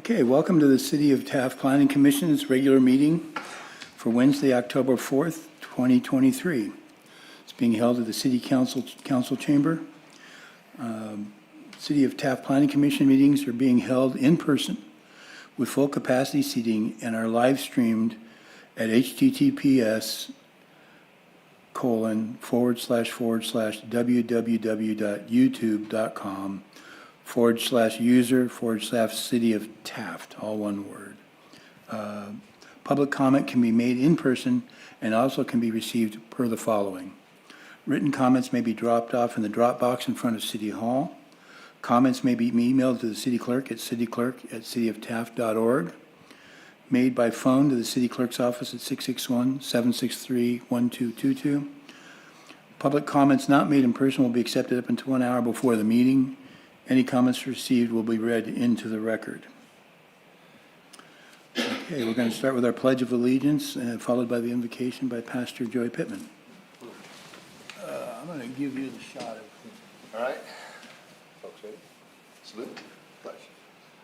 Okay, welcome to the City of Taft Planning Commission's regular meeting for Wednesday, October 4th, 2023. It's being held at the City Council Chamber. City of Taft Planning Commission meetings are being held in person with full capacity seating and are live streamed at https://www.youtube.com/user/City of Taft, all one word. Public comment can be made in person and also can be received per the following. Written comments may be dropped off in the drop box in front of City Hall. Comments may be emailed to the city clerk at cityclerk@cityoftaft.org. Made by phone to the city clerk's office at 661-763-1222. Public comments not made in person will be accepted up until 1 hour before the meeting. Any comments received will be read into the record. Okay, we're going to start with our Pledge of Allegiance, followed by the invocation by Pastor Joey Pittman. I'm going to give you the shot of. All right. Folks ready? Salute. Pledge.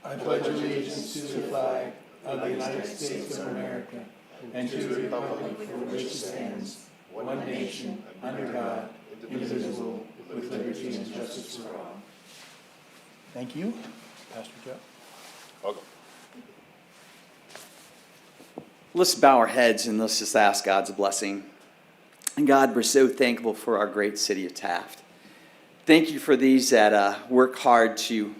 I pledge allegiance to the flag of the United States of America and to the republic for which it stands, one nation, under God, indivisible, with liberty and justice for all. Thank you. Pastor Joe. Welcome. Let's bow our heads and let's just ask God's blessing. And God, we're so thankful for our great city of Taft. Thank you for these that work hard to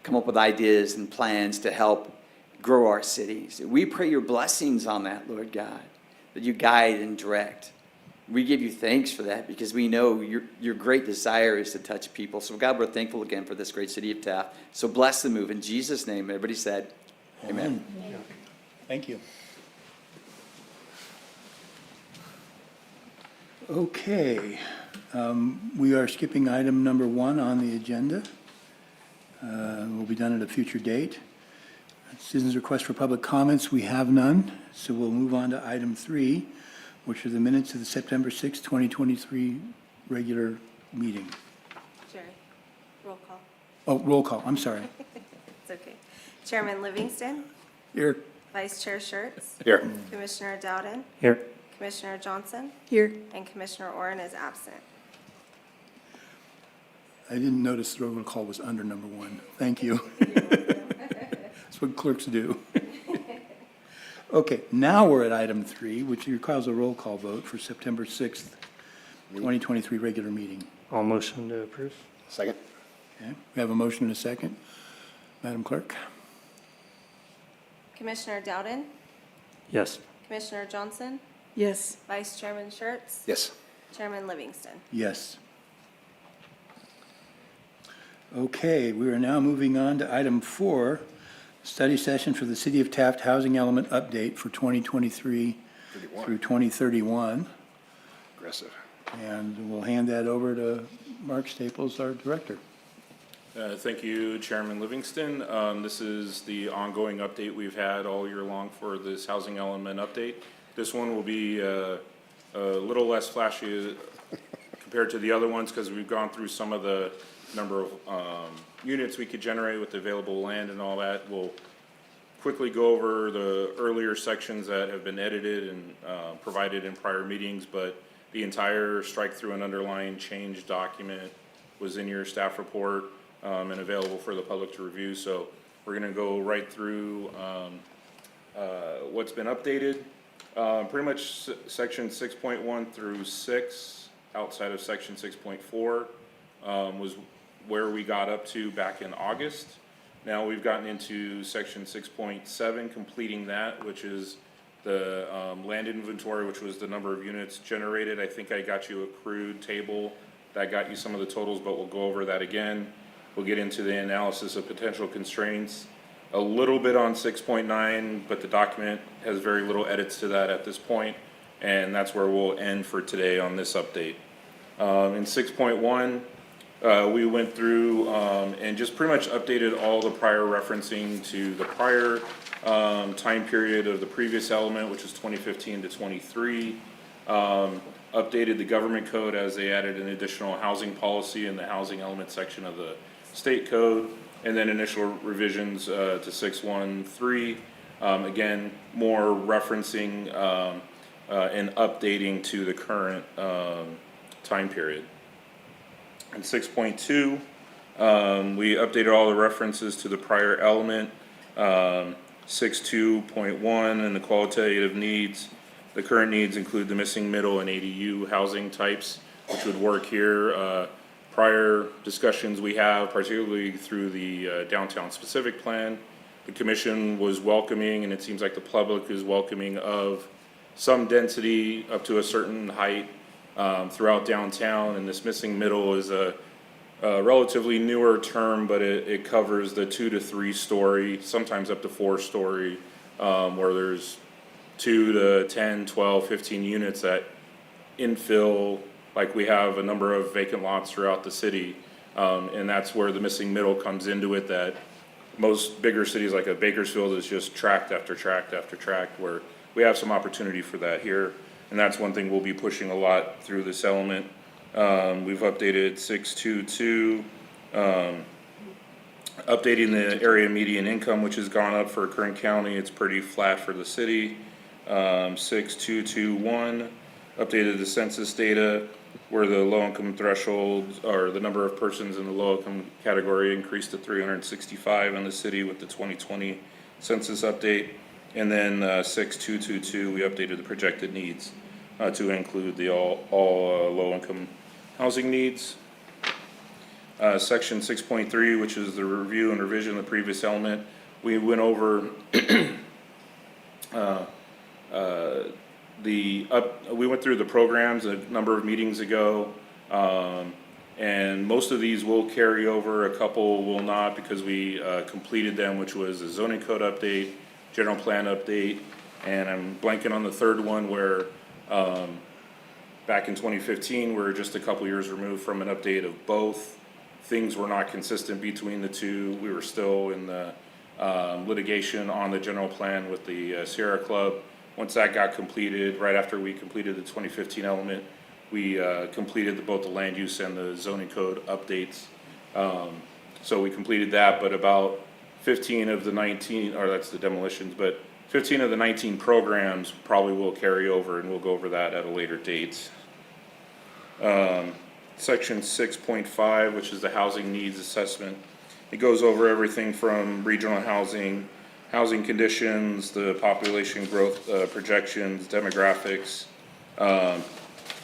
come up with ideas and plans to help grow our cities. We pray your blessings on that, Lord God, that you guide and direct. We give you thanks for that because we know your great desire is to touch people. So God, we're thankful again for this great city of Taft. So bless the move. In Jesus' name, everybody said, amen. Amen. Thank you. Okay, we are skipping item number 1 on the agenda. Will be done at a future date. Citizens' request for public comments, we have none, so we'll move on to item 3, which are the minutes of the September 6, 2023 regular meeting. Jerry, roll call. Oh, roll call, I'm sorry. It's okay. Chairman Livingston, Here. Vice Chair Schertz, Here. Commissioner Dowden, Here. Commissioner Johnson, Here. and Commissioner Oren is absent. I didn't notice the roll call was under number 1. Thank you. That's what clerks do. Okay, now we're at item 3, which requires a roll call vote for September 6th, 2023 regular meeting. All motion to approve. Second. Okay, we have a motion and a second. Madam Clerk? Commissioner Dowden, Yes. Commissioner Johnson, Yes. Vice Chairman Schertz, Yes. Chairman Livingston. Yes. Okay, we are now moving on to item 4, study session for the City of Taft Housing Element Update for 2023 through 2031. Aggressive. And we'll hand that over to Mark Staples, our director. Thank you, Chairman Livingston. This is the ongoing update we've had all year long for this housing element update. This one will be a little less flashy compared to the other ones because we've gone through some of the number of units we could generate with available land and all that. We'll quickly go over the earlier sections that have been edited and provided in prior meetings, but the entire strike through and underline change document was in your staff report and available for the public to review. So we're going to go right through what's been updated. Pretty much section 6.1 through 6, outside of section 6.4, was where we got up to back in August. Now we've gotten into section 6.7, completing that, which is the land inventory, which was the number of units generated. I think I got you a crude table that got you some of the totals, but we'll go over that again. We'll get into the analysis of potential constraints, a little bit on 6.9, but the document has very little edits to that at this point, and that's where we'll end for today on this update. In 6.1, we went through and just pretty much updated all the prior referencing to the prior time period of the previous element, which is 2015 to 23. Updated the government code as they added an additional housing policy in the housing element section of the state code. and then initial revisions to 613. Again, more referencing and updating to the current time period. And 6.2, we updated all the references to the prior element. 6.2.1 and the qualitative needs. The current needs include the missing middle and ADU housing types, which would work here. Prior discussions we have, particularly through the downtown specific plan, the commission was welcoming, and it seems like the public is welcoming of some density up to a certain height throughout downtown, and this missing middle is a relatively newer term, but it covers the 2 to 3 story, sometimes up to 4 story, where there's 2 to 10, 12, 15 units that infill, like we have a number of vacant lots throughout the city. And that's where the missing middle comes into it, that most bigger cities like a Bakersfield is just tract after tract after tract, where we have some opportunity for that here. And that's one thing we'll be pushing a lot through this element. We've updated 6.2.2, updating the area median income, which has gone up for Kern County. It's pretty flat for the city. 6.2.2.1, updated the census data where the low income threshold or the number of persons in the low income category increased to 365 in the city with the 2020 census update. And then 6.2.2.2, we updated the projected needs to include the all low income housing needs. Section 6.3, which is the review and revision of the previous element, we went over we went through the programs a number of meetings ago, and most of these will carry over. A couple will not, because we completed them, which was a zoning code update, general plan update, and I'm blanking on the third one where back in 2015, we're just a couple years removed from an update of both. Things were not consistent between the two. We were still in the litigation on the general plan with the Sierra Club. Once that got completed, right after we completed the 2015 element, we completed both the land use and the zoning code updates. So we completed that, but about 15 of the 19, or that's the demolitions, but 15 of the 19 programs probably will carry over, and we'll go over that at a later date. Section 6.5, which is the housing needs assessment. It goes over everything from regional housing, housing conditions, the population growth projections, demographics,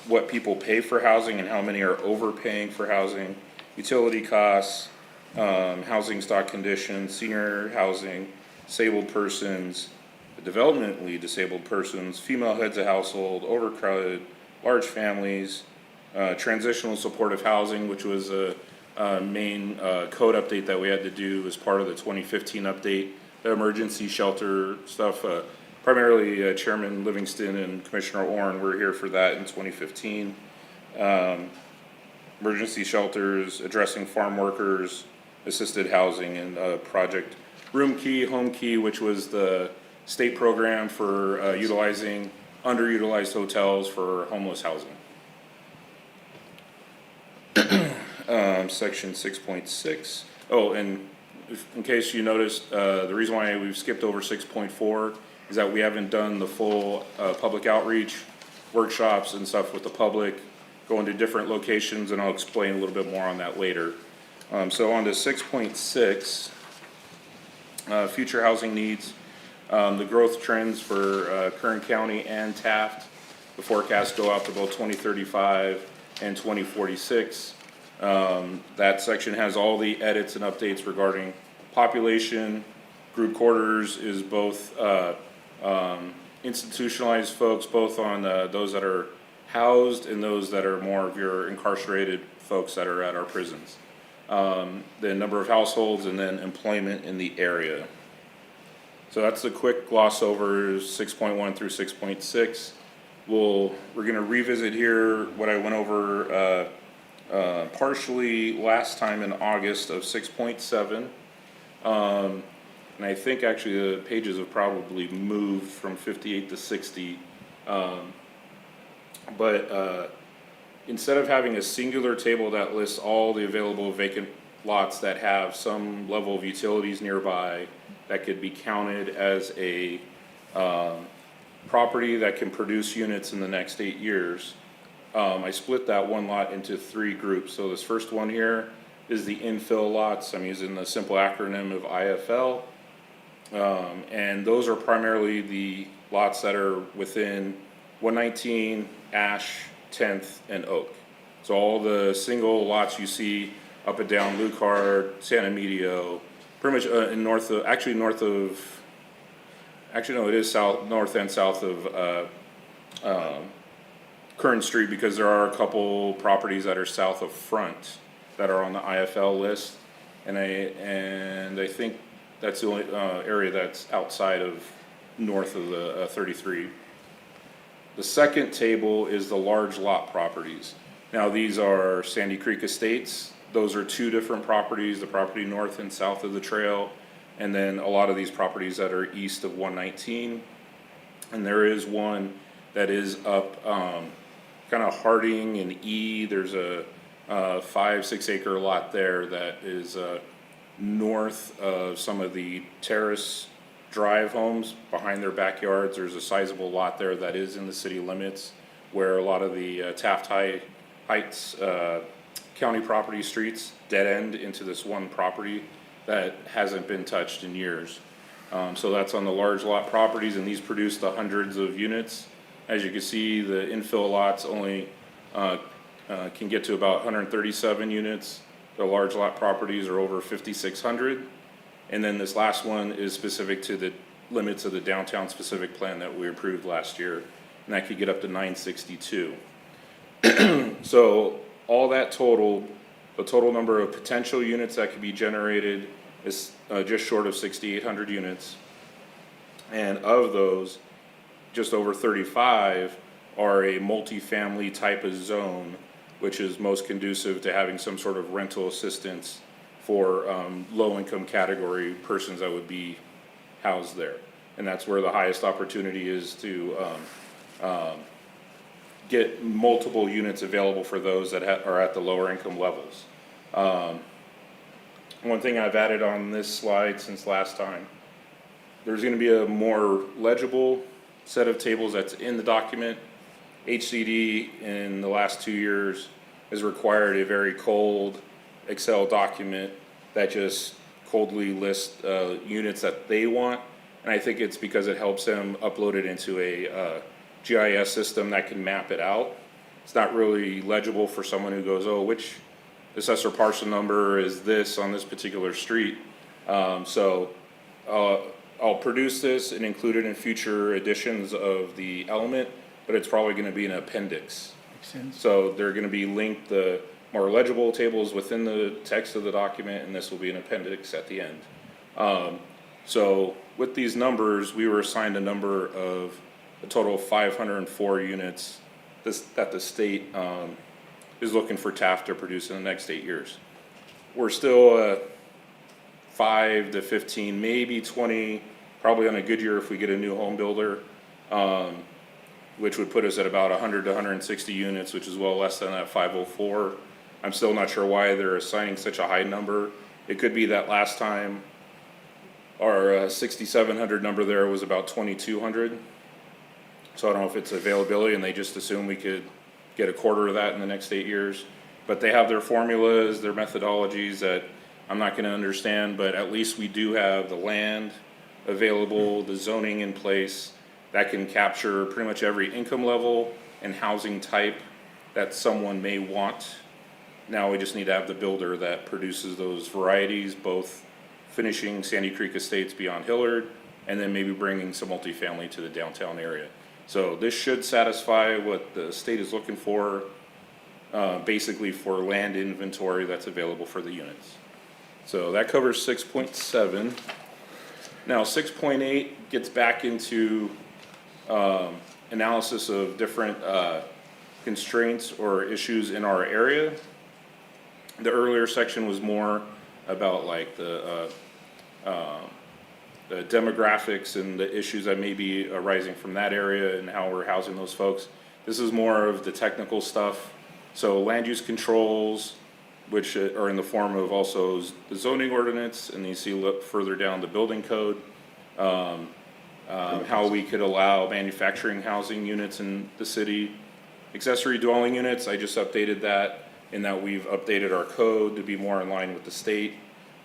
what people pay for housing and how many are overpaying for housing, utility costs, housing stock conditions, senior housing, disabled persons, developmentally disabled persons, female heads of household, overcrowded, large families, transitional supportive housing, which was a main code update that we had to do as part of the 2015 update. The emergency shelter stuff, primarily Chairman Livingston and Commissioner Orrin were here for that in 2015. Emergency shelters, addressing farm workers, assisted housing, and Project Room Key, Home Key, which was the state program for utilizing underutilized hotels for homeless housing. Section 6.6. Oh, and in case you noticed, the reason why we've skipped over 6.4 is that we haven't done the full public outreach workshops and stuff with the public, going to different locations, and I'll explain a little bit more on that later. So on to 6.6, future housing needs, the growth trends for Kern County and Taft. The forecasts go out to both 2035 and 2046. That section has all the edits and updates regarding population. Group quarters is both institutionalized folks, both on those that are housed and those that are more of your incarcerated folks that are at our prisons. The number of households, and then employment in the area. So that's the quick gloss over 6.1 through 6.6. We're going to revisit here what I went over partially last time in August of 6.7. And I think actually the pages have probably moved from 58 to 60. But instead of having a singular table that lists all the available vacant lots that have some level of utilities nearby that could be counted as a property that can produce units in the next 8 years. I split that one lot into 3 groups. So this first one here is the infill lots. I'm using the simple acronym of IFL. And those are primarily the lots that are within 119, Ash, 10th, and Oak. So all the single lots you see up and down Lucard, Santa Medio, pretty much in north of, actually no, it is south, north and south of Kern Street, because there are a couple properties that are south of Front that are on the IFL list. And I think that's the only area that's outside of north of the 33. The second table is the large lot properties. Now these are Sandy Creek Estates. Those are 2 different properties, the property north and south of the trail, and then a lot of these properties that are east of 119. And there is one that is up kind of Harding and E. There's a 5-6 acre lot there that is north of some of the Terrace Drive homes. Behind their backyards, there's a sizable lot there that is in the city limits, where a lot of the Taft Heights county property streets dead end into this one property that hasn't been touched in years. So that's on the large lot properties, and these produce the hundreds of units. As you can see, the infill lots only can get to about 137 units. The large lot properties are over 5,600. And then this last one is specific to the limits of the downtown specific plan that we approved last year, and that could get up to 962. So all that totaled, the total number of potential units that could be generated is just short of 6,800 units. And of those, just over 35 are a multifamily type of zone, which is most conducive to having some sort of rental assistance for low-income category persons that would be housed there. And that's where the highest opportunity is to get multiple units available for those that are at the lower income levels. One thing I've added on this slide since last time, there's going to be a more legible set of tables that's in the document. HCD in the last 2 years has required a very cold Excel document that just coldly lists units that they want, and I think it's because it helps them upload it into a GIS system that can map it out. It's not really legible for someone who goes, oh, which assessor parcel number is this on this particular street? So I'll produce this and include it in future editions of the element, but it's probably going to be an appendix. Makes sense. So they're going to be linked, the more legible tables within the text of the document, and this will be an appendix at the end. So with these numbers, we were assigned a number of a total of 504 units that the state is looking for Taft to produce in the next 8 years. We're still 5 to 15, maybe 20, probably on a good year if we get a new home builder, which would put us at about 100 to 160 units, which is well less than that 504. I'm still not sure why they're assigning such a high number. It could be that last time our 6,700 number there was about 2,200. So I don't know if it's availability and they just assume we could get a quarter of that in the next 8 years. But they have their formulas, their methodologies that I'm not going to understand, but at least we do have the land available, the zoning in place that can capture pretty much every income level and housing type that someone may want. Now we just need to have the builder that produces those varieties, both finishing Sandy Creek Estates beyond Hillard and then maybe bringing some multifamily to the downtown area. So this should satisfy what the state is looking for, basically for land inventory that's available for the units. So that covers 6.7. Now 6.8 gets back into analysis of different constraints or issues in our area. The earlier section was more about like the demographics and the issues that may be arising from that area and how we're housing those folks. This is more of the technical stuff. So land use controls, which are in the form of also the zoning ordinance, and you see look further down the building code. How we could allow manufacturing housing units in the city. Accessory dwelling units, I just updated that in that we've updated our code to be more in line with the state.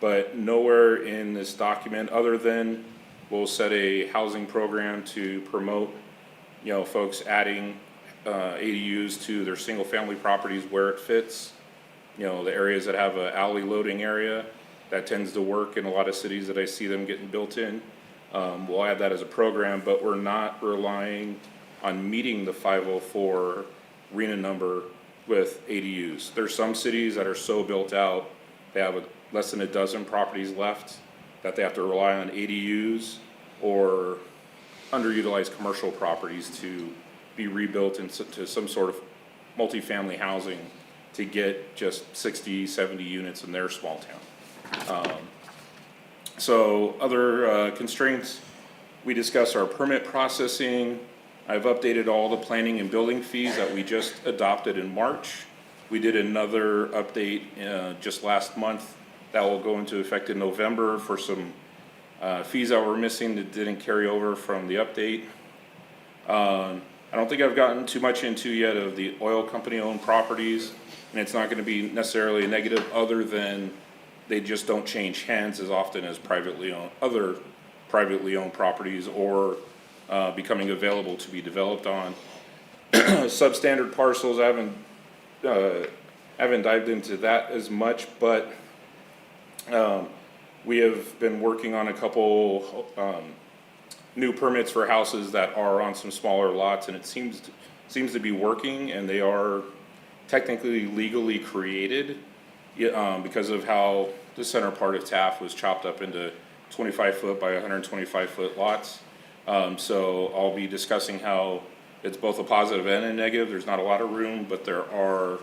But nowhere in this document, other than we'll set a housing program to promote, folks adding ADUs to their single-family properties where it fits. The areas that have an alley loading area, that tends to work in a lot of cities that I see them getting built in. We'll add that as a program, but we're not relying on meeting the 504 RENA number with ADUs. There's some cities that are so built out, they have less than a dozen properties left, that they have to rely on ADUs or underutilized commercial properties to be rebuilt into some sort of multifamily housing to get just 60, 70 units in their small town. So other constraints, we discuss our permit processing. I've updated all the planning and building fees that we just adopted in March. We did another update just last month that will go into effect in November for some fees that were missing that didn't carry over from the update. I don't think I've gotten too much into yet of the oil company owned properties, and it's not going to be necessarily a negative other than they just don't change hands as often as other privately owned properties or becoming available to be developed on. Substandard parcels, I haven't dived into that as much, but we have been working on a couple new permits for houses that are on some smaller lots, and it seems to be working, and they are technically legally created. Because of how the center part of Taft was chopped up into 25-foot by 125-foot lots. So I'll be discussing how it's both a positive and a negative. There's not a lot of room, but there are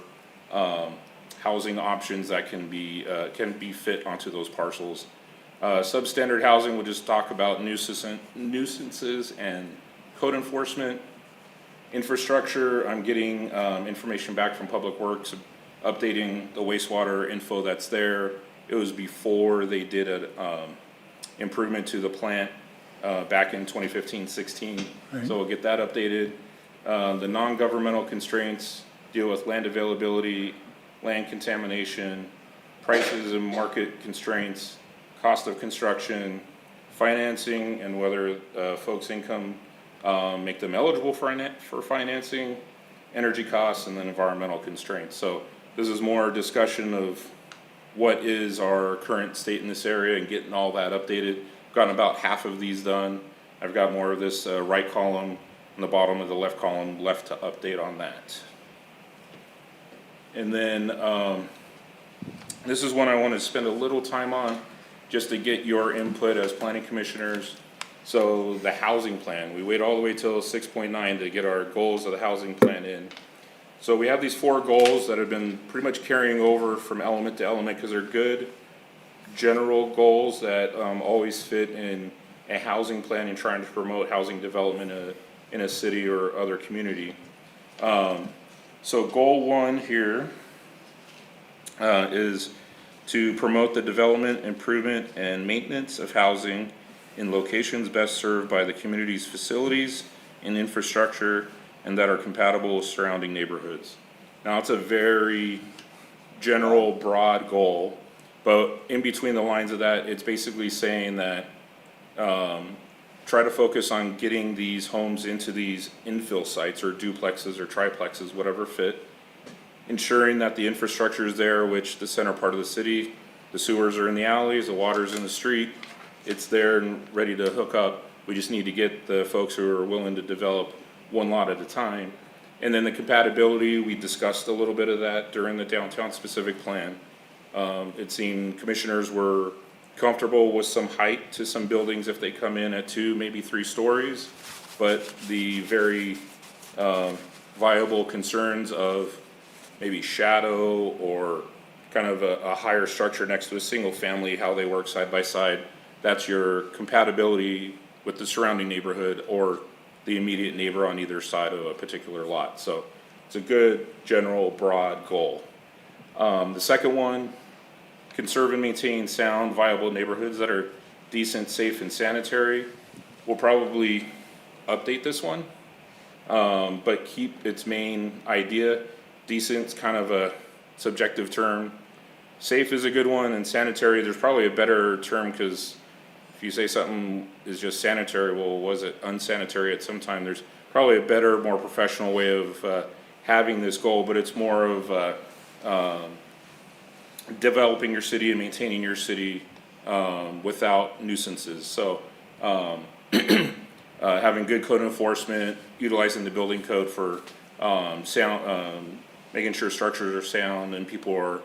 housing options that can be fit onto those parcels. Substandard housing, we'll just talk about nuisances and code enforcement. Infrastructure, I'm getting information back from Public Works, updating the wastewater info that's there. It was before they did an improvement to the plant back in 2015-16. Right. So we'll get that updated. The non-governmental constraints deal with land availability, land contamination, prices and market constraints, cost of construction, financing, and whether folks' income make them eligible for financing, energy costs, and then environmental constraints. So this is more discussion of what is our current state in this area and getting all that updated. I've gotten about half of these done. I've got more of this right column and the bottom of the left column left to update on that. And then this is one I want to spend a little time on just to get your input as planning commissioners. So the housing plan, we wait all the way till 6.9 to get our goals of the housing plan in. So we have these 4 goals that have been pretty much carrying over from element to element because they're good general goals that always fit in a housing plan and trying to promote housing development in a city or other community. So goal 1 here is to promote the development, improvement, and maintenance of housing in locations best served by the community's facilities and infrastructure and that are compatible with surrounding neighborhoods. Now, it's a very general, broad goal, but in between the lines of that, it's basically saying that try to focus on getting these homes into these infill sites or duplexes or triplexes, whatever fit, ensuring that the infrastructure is there, which the center part of the city, the sewers are in the alleys, the water's in the street, it's there and ready to hook up. We just need to get the folks who are willing to develop one lot at a time. And then the compatibility, we discussed a little bit of that during the downtown specific plan. It seemed commissioners were comfortable with some height to some buildings if they come in at 2, maybe 3 stories, but the very viable concerns of maybe shadow or kind of a higher structure next to a single family, how they work side by side, that's your compatibility with the surrounding neighborhood or the immediate neighbor on either side of a particular lot. So it's a good general broad goal. The second one, conserve and maintain sound, viable neighborhoods that are decent, safe, and sanitary. We'll probably update this one, but keep its main idea. Decent's kind of a subjective term. Safe is a good one, and sanitary, there's probably a better term, because if you say something is just sanitary, well, was it unsanitary at some time? There's probably a better, more professional way of having this goal, but it's more of developing your city and maintaining your city without nuisances. So having good code enforcement, utilizing the building code for sound, making sure structures are sound and people are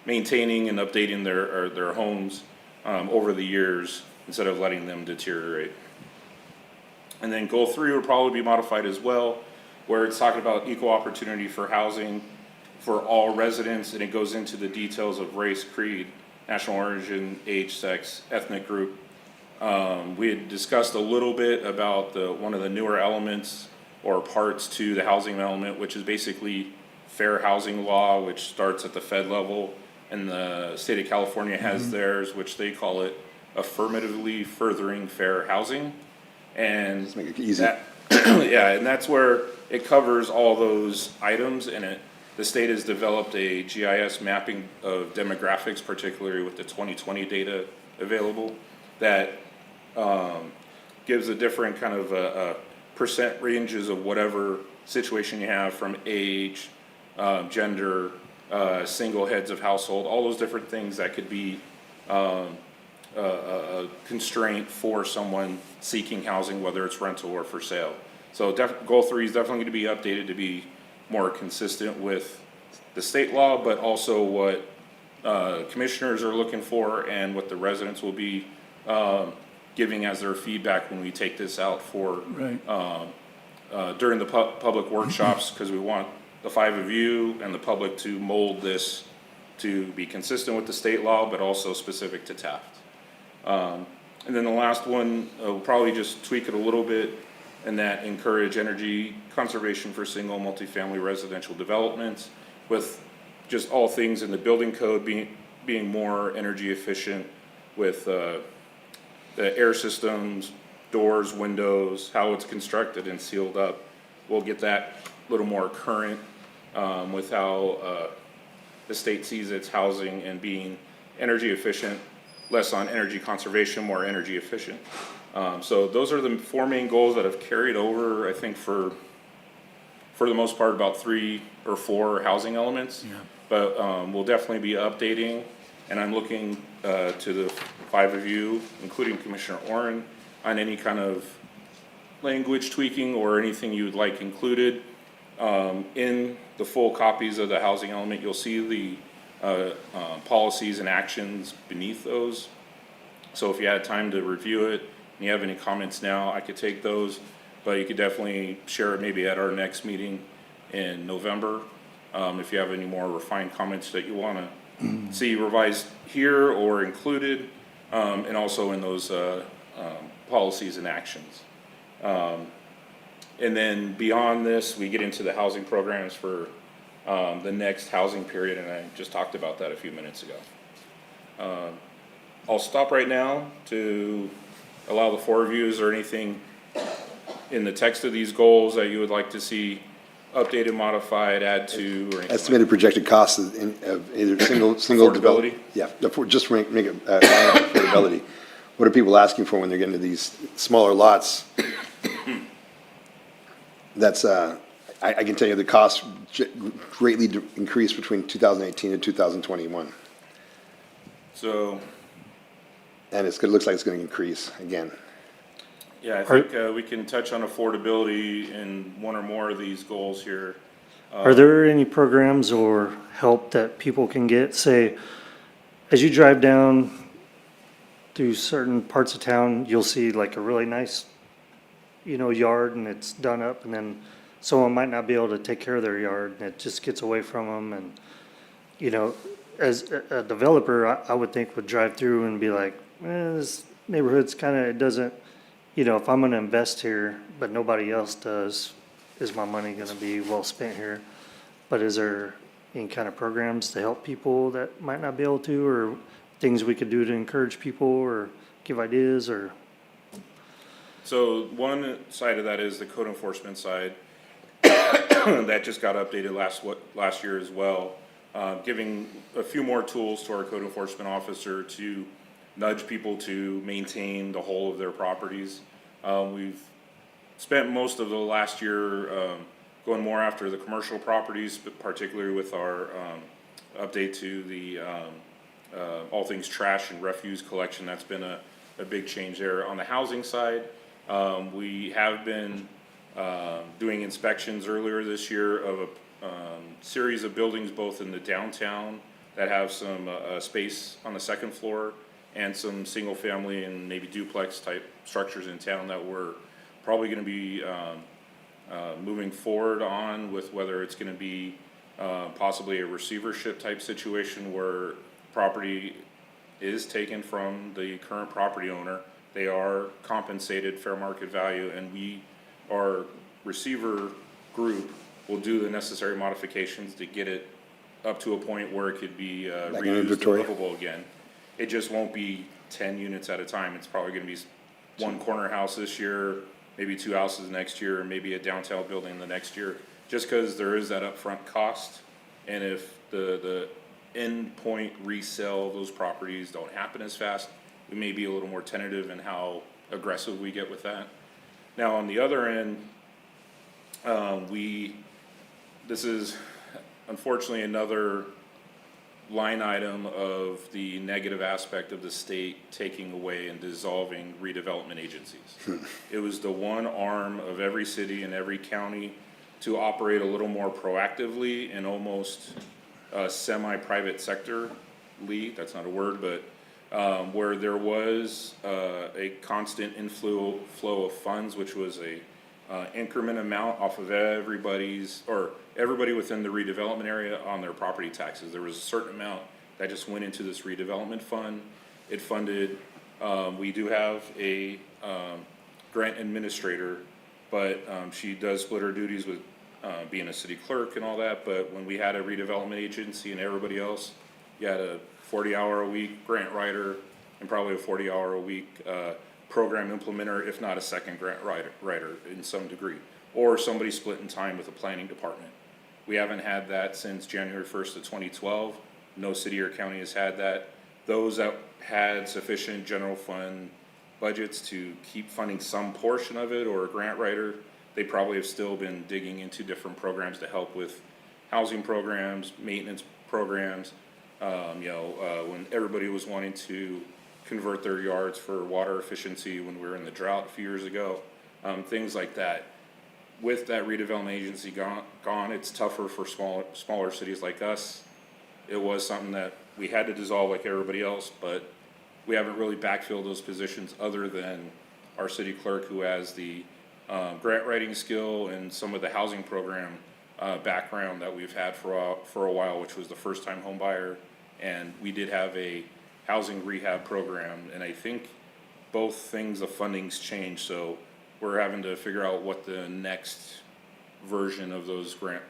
maintaining and updating their homes over the years instead of letting them deteriorate. And then goal 3 will probably be modified as well, where it's talking about equal opportunity for housing for all residents, and it goes into the details of race, creed, national origin, age, sex, ethnic group. We had discussed a little bit about one of the newer elements or parts to the housing element, which is basically fair housing law, which starts at the Fed level, and the state of California has theirs, which they call it affirmatively furthering fair housing. And Let's make it easy. yeah, and that's where it covers all those items, and the state has developed a GIS mapping of demographics, particularly with the 2020 data available, that gives a different kind of percent ranges of whatever situation you have, from age, gender, single heads of household, all those different things that could be a constraint for someone seeking housing, whether it's rental or for sale. So goal 3 is definitely going to be updated to be more consistent with the state law, but also what commissioners are looking for and what the residents will be giving as their feedback when we take this out for during the public workshops, because we want the 5 of you and the public to mold this to be consistent with the state law, but also specific to Taft. And then the last one, we'll probably just tweak it a little bit, and that encourage energy conservation for single multifamily residential developments, with just all things in the building code being more energy efficient with the air systems, doors, windows, how it's constructed and sealed up. We'll get that a little more current with how the state sees its housing and being energy efficient, less on energy conservation, more energy efficient. So those are the 4 main goals that have carried over, I think, for the most part, about 3 or 4 housing elements. Yeah. But we'll definitely be updating, and I'm looking to the 5 of you, including Commissioner Oren, on any kind of language tweaking or anything you would like included. In the full copies of the housing element, you'll see the policies and actions beneath those. So if you had time to review it and you have any comments now, I could take those, but you could definitely share it maybe at our next meeting in November. If you have any more refined comments that you want to see revised here or included, and also in those policies and actions. And then beyond this, we get into the housing programs for the next housing period, and I just talked about that a few minutes ago. I'll stop right now to allow the 4 of you, is there anything in the text of these goals that you would like to see updated, modified, add to, or anything? Estimated projected costs of either single Affordability? Yeah, just make it affordability. What are people asking for when they're getting to these smaller lots? That's, I can tell you the cost greatly increased between 2018 and 2021. So, And it looks like it's going to increase again. yeah, I think we can touch on affordability in 1 or more of these goals here. Are there any programs or help that people can get? Say, as you drive down through certain parts of town, you'll see like a really nice, yard, and it's done up, and then someone might not be able to take care of their yard, and it just gets away from them. And, as a developer, I would think would drive through and be like, this neighborhood's kind of, it doesn't, if I'm gonna invest here, but nobody else does, is my money gonna be well spent here? But is there any kind of programs to help people that might not be able to, or things we could do to encourage people or give ideas or? So one side of that is the code enforcement side. That just got updated last year as well, giving a few more tools to our code enforcement officer to nudge people to maintain the whole of their properties. We've spent most of the last year going more after the commercial properties, but particularly with our update to the all things trash and refuse collection. That's been a big change there. On the housing side, we have been doing inspections earlier this year of a series of buildings both in the downtown that have some space on the second floor and some single family and maybe duplex type structures in town that we're probably going to be moving forward on, with whether it's going to be possibly a receivership type situation where property is taken from the current property owner. They are compensated fair market value, and our receiver group will do the necessary modifications to get it up to a point where it could be Like an reused and inventory? livable again. It just won't be 10 units at a time. It's probably gonna be one corner house this year, maybe 2 houses next year, and maybe a downtown building the next year. Just cause there is that upfront cost, and if the end point resale of those properties don't happen as fast, we may be a little more tentative in how aggressive we get with that. Now, on the other end, this is unfortunately another line item of the negative aspect of the state taking away and dissolving redevelopment agencies. It was the one arm of every city and every county to operate a little more proactively and almost semi-private sector lead, that's not a word, but where there was a constant inflow of funds, which was a increment amount off of everybody within the redevelopment area on their property taxes. There was a certain amount that just went into this redevelopment fund. It funded, we do have a grant administrator, but she does split her duties with being a city clerk and all that. But when we had a redevelopment agency and everybody else, you had a 40-hour-a-week grant writer and probably a 40-hour-a-week program implementer, if not a second grant writer in some degree, or somebody split in time with a planning department. We haven't had that since January 1st of 2012. No city or county has had that. Those that had sufficient general fund budgets to keep funding some portion of it, or a grant writer, they probably have still been digging into different programs to help with housing programs, maintenance programs. When everybody was wanting to convert their yards for water efficiency when we were in the drought a few years ago, things like that. With that redevelopment agency gone, it's tougher for smaller cities like us. It was something that we had to dissolve like everybody else, but we haven't really backfilled those positions other than our city clerk, who has the grant writing skill and some of the housing program background that we've had for a while, which was the first time home buyer. And we did have a housing rehab program, and I think both things, the funding's changed, so we're having to figure out what the next version of those grant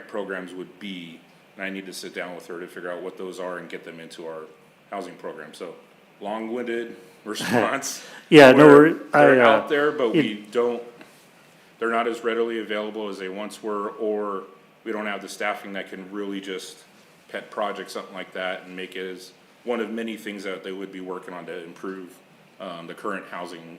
programs would be. And I need to sit down with her to figure out what those are and get them into our housing program. So long-winded response. Yeah, no, They're out there, but they're not as readily available as they once were, or we don't have the staffing that can really just pet project something like that and make it as one of many things that they would be working on to improve the current housing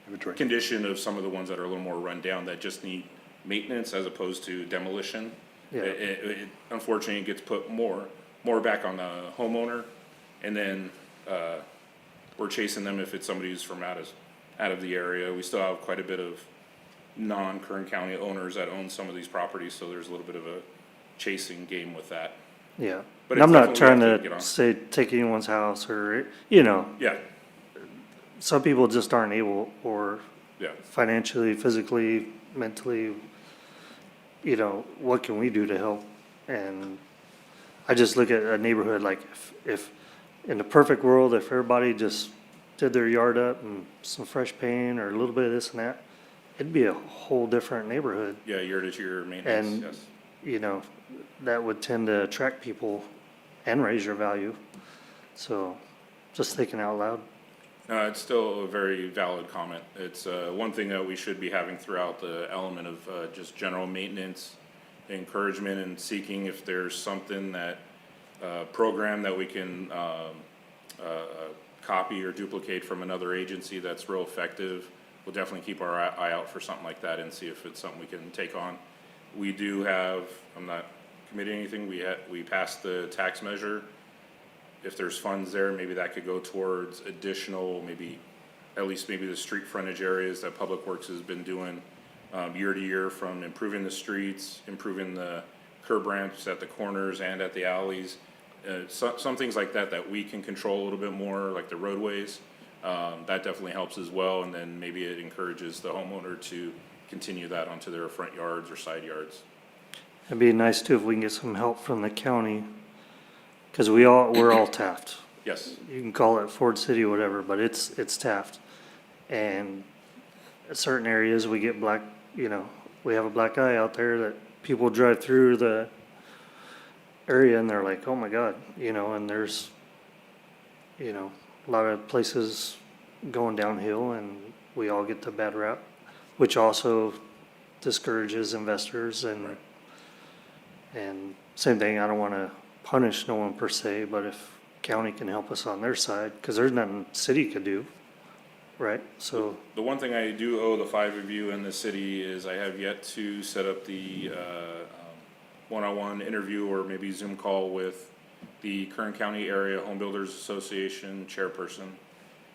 Inventory. condition of some of the ones that are a little more run down that just need maintenance as opposed to demolition. Yeah. It unfortunately gets put more back on the homeowner, and then we're chasing them if it's somebody who's from out of the area. We still have quite a bit of non-Kern County owners that own some of these properties, so there's a little bit of a chasing game with that. Yeah, But and I'm it's not definitely trying we have to get to on. say take anyone's house or, Yeah, some people just aren't able, or yeah. financially, physically, mentally, what can we do to help? And I just look at a neighborhood like if in the perfect world, if everybody just did their yard up and some fresh paint or a little bit of this and that, it'd be a whole different neighborhood. Yeah, year to year maintenance, And yes. you know, that would tend to attract people and raise your value. So, just thinking out loud. It's still a very valid comment. It's one thing that we should be having throughout the element of just general maintenance, encouragement, and seeking if there's something that program that we can copy or duplicate from another agency that's real effective. We'll definitely keep our eye out for something like that and see if it's something we can take on. We do have, I'm not committing anything, we passed the tax measure. If there's funds there, maybe that could go towards additional, at least the street frontage areas that Public Works has been doing year to year, from improving the streets, improving the curb ramps at the corners and at the alleys. Some things like that we can control a little bit more, like the roadways. That definitely helps as well, and then maybe it encourages the homeowner to continue that onto their front yards or side yards. It'd be nice too if we can get some help from the county, because we're all Taft. Yes, You can call it Ford City, whatever, but it's Taft. And at certain areas, we get we have a black eye out there that people drive through the area and they're like, oh my God, and there's, a lot of places going downhill and we all get the bad rap, which also discourages investors and same thing, I don't want to punish no one per se, but if county can help us on their side, because there's nothing city could do, right? So, the one thing I do owe the five of you in the city is I have yet to set up the one-on-one interview or maybe Zoom call with the Kern County Area Home Builders Association chairperson.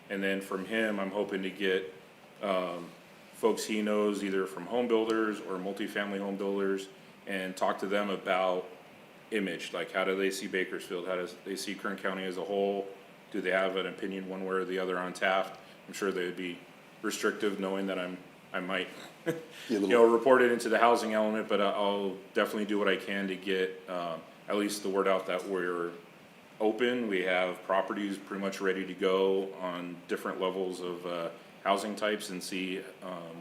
And then from him, I'm hoping to get folks he knows either from home builders or multifamily home builders and talk to them about image, like how do they see Bakersfield, how do they see Kern County as a whole, do they have an opinion one way or the other on Taft? I'm sure they would be restrictive, knowing that I might report it into the housing element, but I'll definitely do what I can to get at least the word out that we're open. We have properties pretty much ready to go on different levels of housing types, and see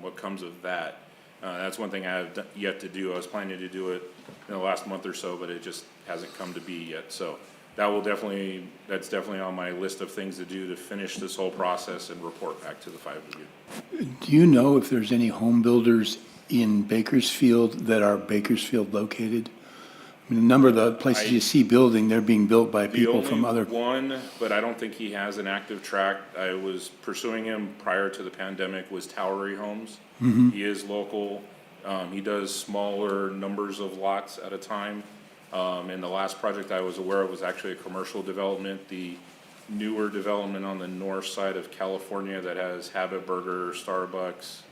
what comes of that. That's one thing I have yet to do. I was planning to do it in the last month or so, but it just hasn't come to be yet. So that's definitely on my list of things to do to finish this whole process and report back to the five of you. Do you know if there's any home builders in Bakersfield that are Bakersfield located? I mean, a number of the places you see building, they're being built by people from other. The only one, but I don't think he has an active track. I was pursuing him prior to the pandemic, was Towery Homes. He is local. He does smaller numbers of lots at a time. And the last project I was aware of was actually a commercial development, the newer development on the north side of California that has Habit Burger, Starbucks,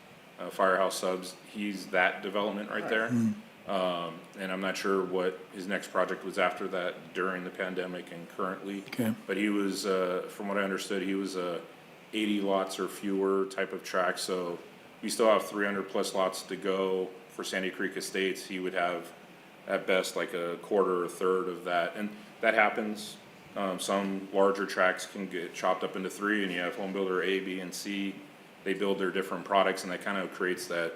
Firehouse Subs. He's that development right there. And I'm not sure what his next project was after that during the pandemic and currently. Okay. But he was, from what I understood, he was a 80 lots or fewer type of track. So we still have 300 plus lots to go for Sandy Creek Estates. He would have at best like a quarter or a third of that. And that happens. Some larger tracks can get chopped up into three, and you have home builder A, B, and C. They build their different products, and that kind of creates that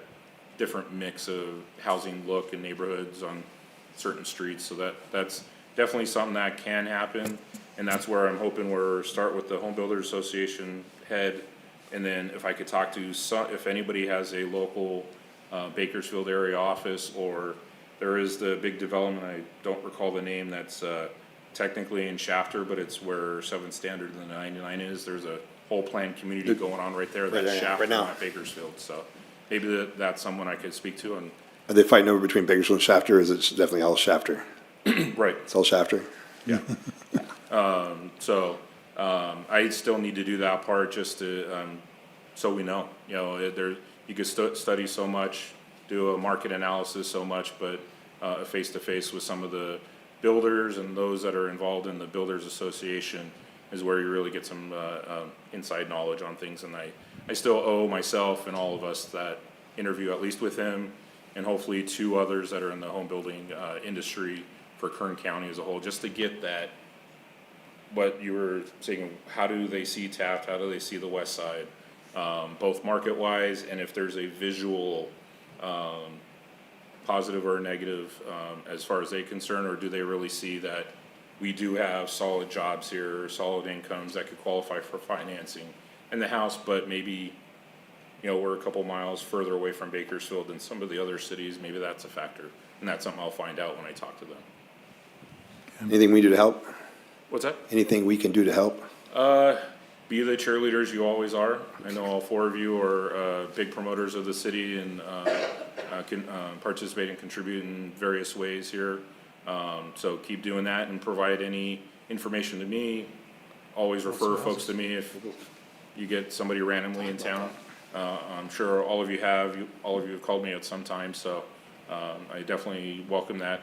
different mix of housing look and neighborhoods on certain streets. So that's definitely something that can happen. And that's where I'm hoping we're start with the Home Builders Association head. And then if I could talk to if anybody has a local Bakersfield area office, or there is the big development, I don't recall the name, that's technically in Shafter, but it's where 7th Standard and the 99 is. There's a whole planned community going on right there. That's Shafter, right now. not Bakersfield. So maybe that's someone I could speak to. And Are they fighting over between Bakersfield and Shafter, or is it definitely all Shafter? right. It's all Shafter? Yeah. I still need to do that part just to, so we know, you could study so much, do a market analysis so much, but face-to-face with some of the builders and those that are involved in the Builders Association is where you really get some inside knowledge on things. And I still owe myself and all of us that interview, at least with him, and hopefully two others that are in the home building industry for Kern County as a whole, just to get that, what you were saying, how do they see Taft, how do they see the west side, both market-wise, and if there's a visual positive or negative as far as they concern, or do they really see that we do have solid jobs here, solid incomes that could qualify for financing in the house, but maybe, you know, we're a couple miles further away from Bakersfield than some of the other cities, maybe that's a factor. And that's something I'll find out when I talk to them. Anything we do to help? What's that? Anything we can do to help? Be the cheerleaders you always are. I know all four of you are big promoters of the city and can participate and contribute in various ways here. So keep doing that and provide any information to me. Always refer folks to me if you get somebody randomly in town. I'm sure all of you have called me at some time, so I definitely welcome that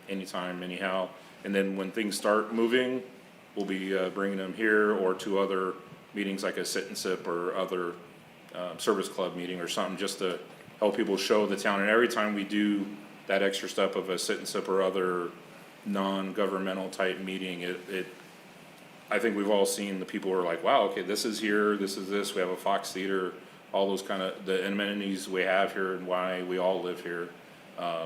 anytime, anyhow. And then when things start moving, we'll be bringing them here or to other meetings like a sit and sip or other service club meeting or something, just to help people show the town. And every time we do that extra step of a sit and sip or other non-governmental type meeting, I think we've all seen the people who are like, wow, okay, this is here, this is this, we have a Fox Theater, all those kind of, the amenities we have here and why we all live here,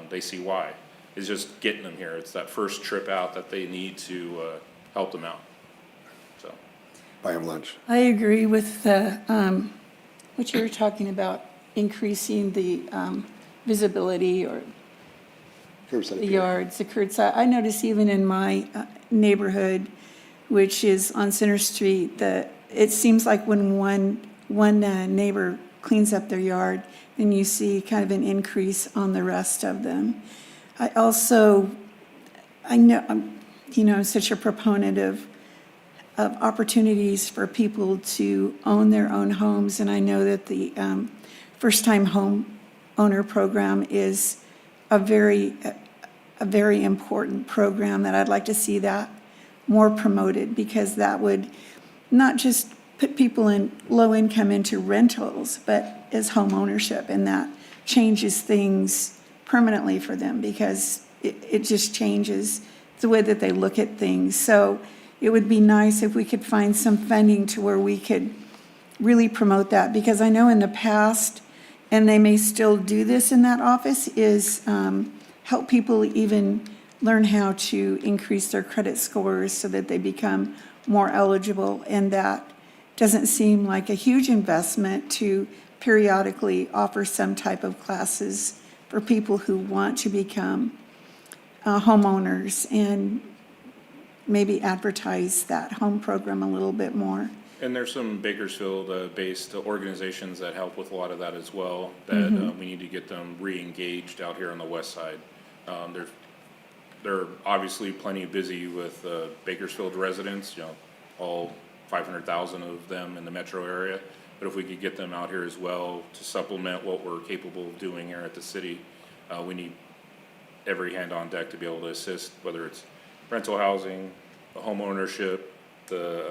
they see why. It's just getting them here. It's that first trip out that they need to help them out, so. Buy them lunch. I agree with what you were talking about, increasing the visibility or Curbside the appeal. yards, the curbside. I notice even in my neighborhood, which is on Center Street, that it seems like when one neighbor cleans up their yard, then you see kind of an increase on the rest of them. I know, I'm such a proponent of opportunities for people to own their own homes, and I know that the first-time home owner program is a very important program that I'd like to see that more promoted, because that would not just put people in low income into rentals, but as home ownership, and that changes things permanently for them, because it just changes the way that they look at things. So it would be nice if we could find some funding to where we could really promote that, because I know in the past, and they may still do this in that office, is help people even learn how to increase their credit scores so that they become more eligible. And that doesn't seem like a huge investment to periodically offer some type of classes for people who want to become homeowners, and maybe advertise that home program a little bit more. And there's some Bakersfield-based organizations that help with a lot of that as well, that we need to get them re-engaged out here on the west side. They're obviously plenty busy with Bakersfield residents, all 500,000 of them in the metro area. But if we could get them out here as well to supplement what we're capable of doing here at the city, we need every hand on deck to be able to assist, whether it's rental housing, the home ownership, the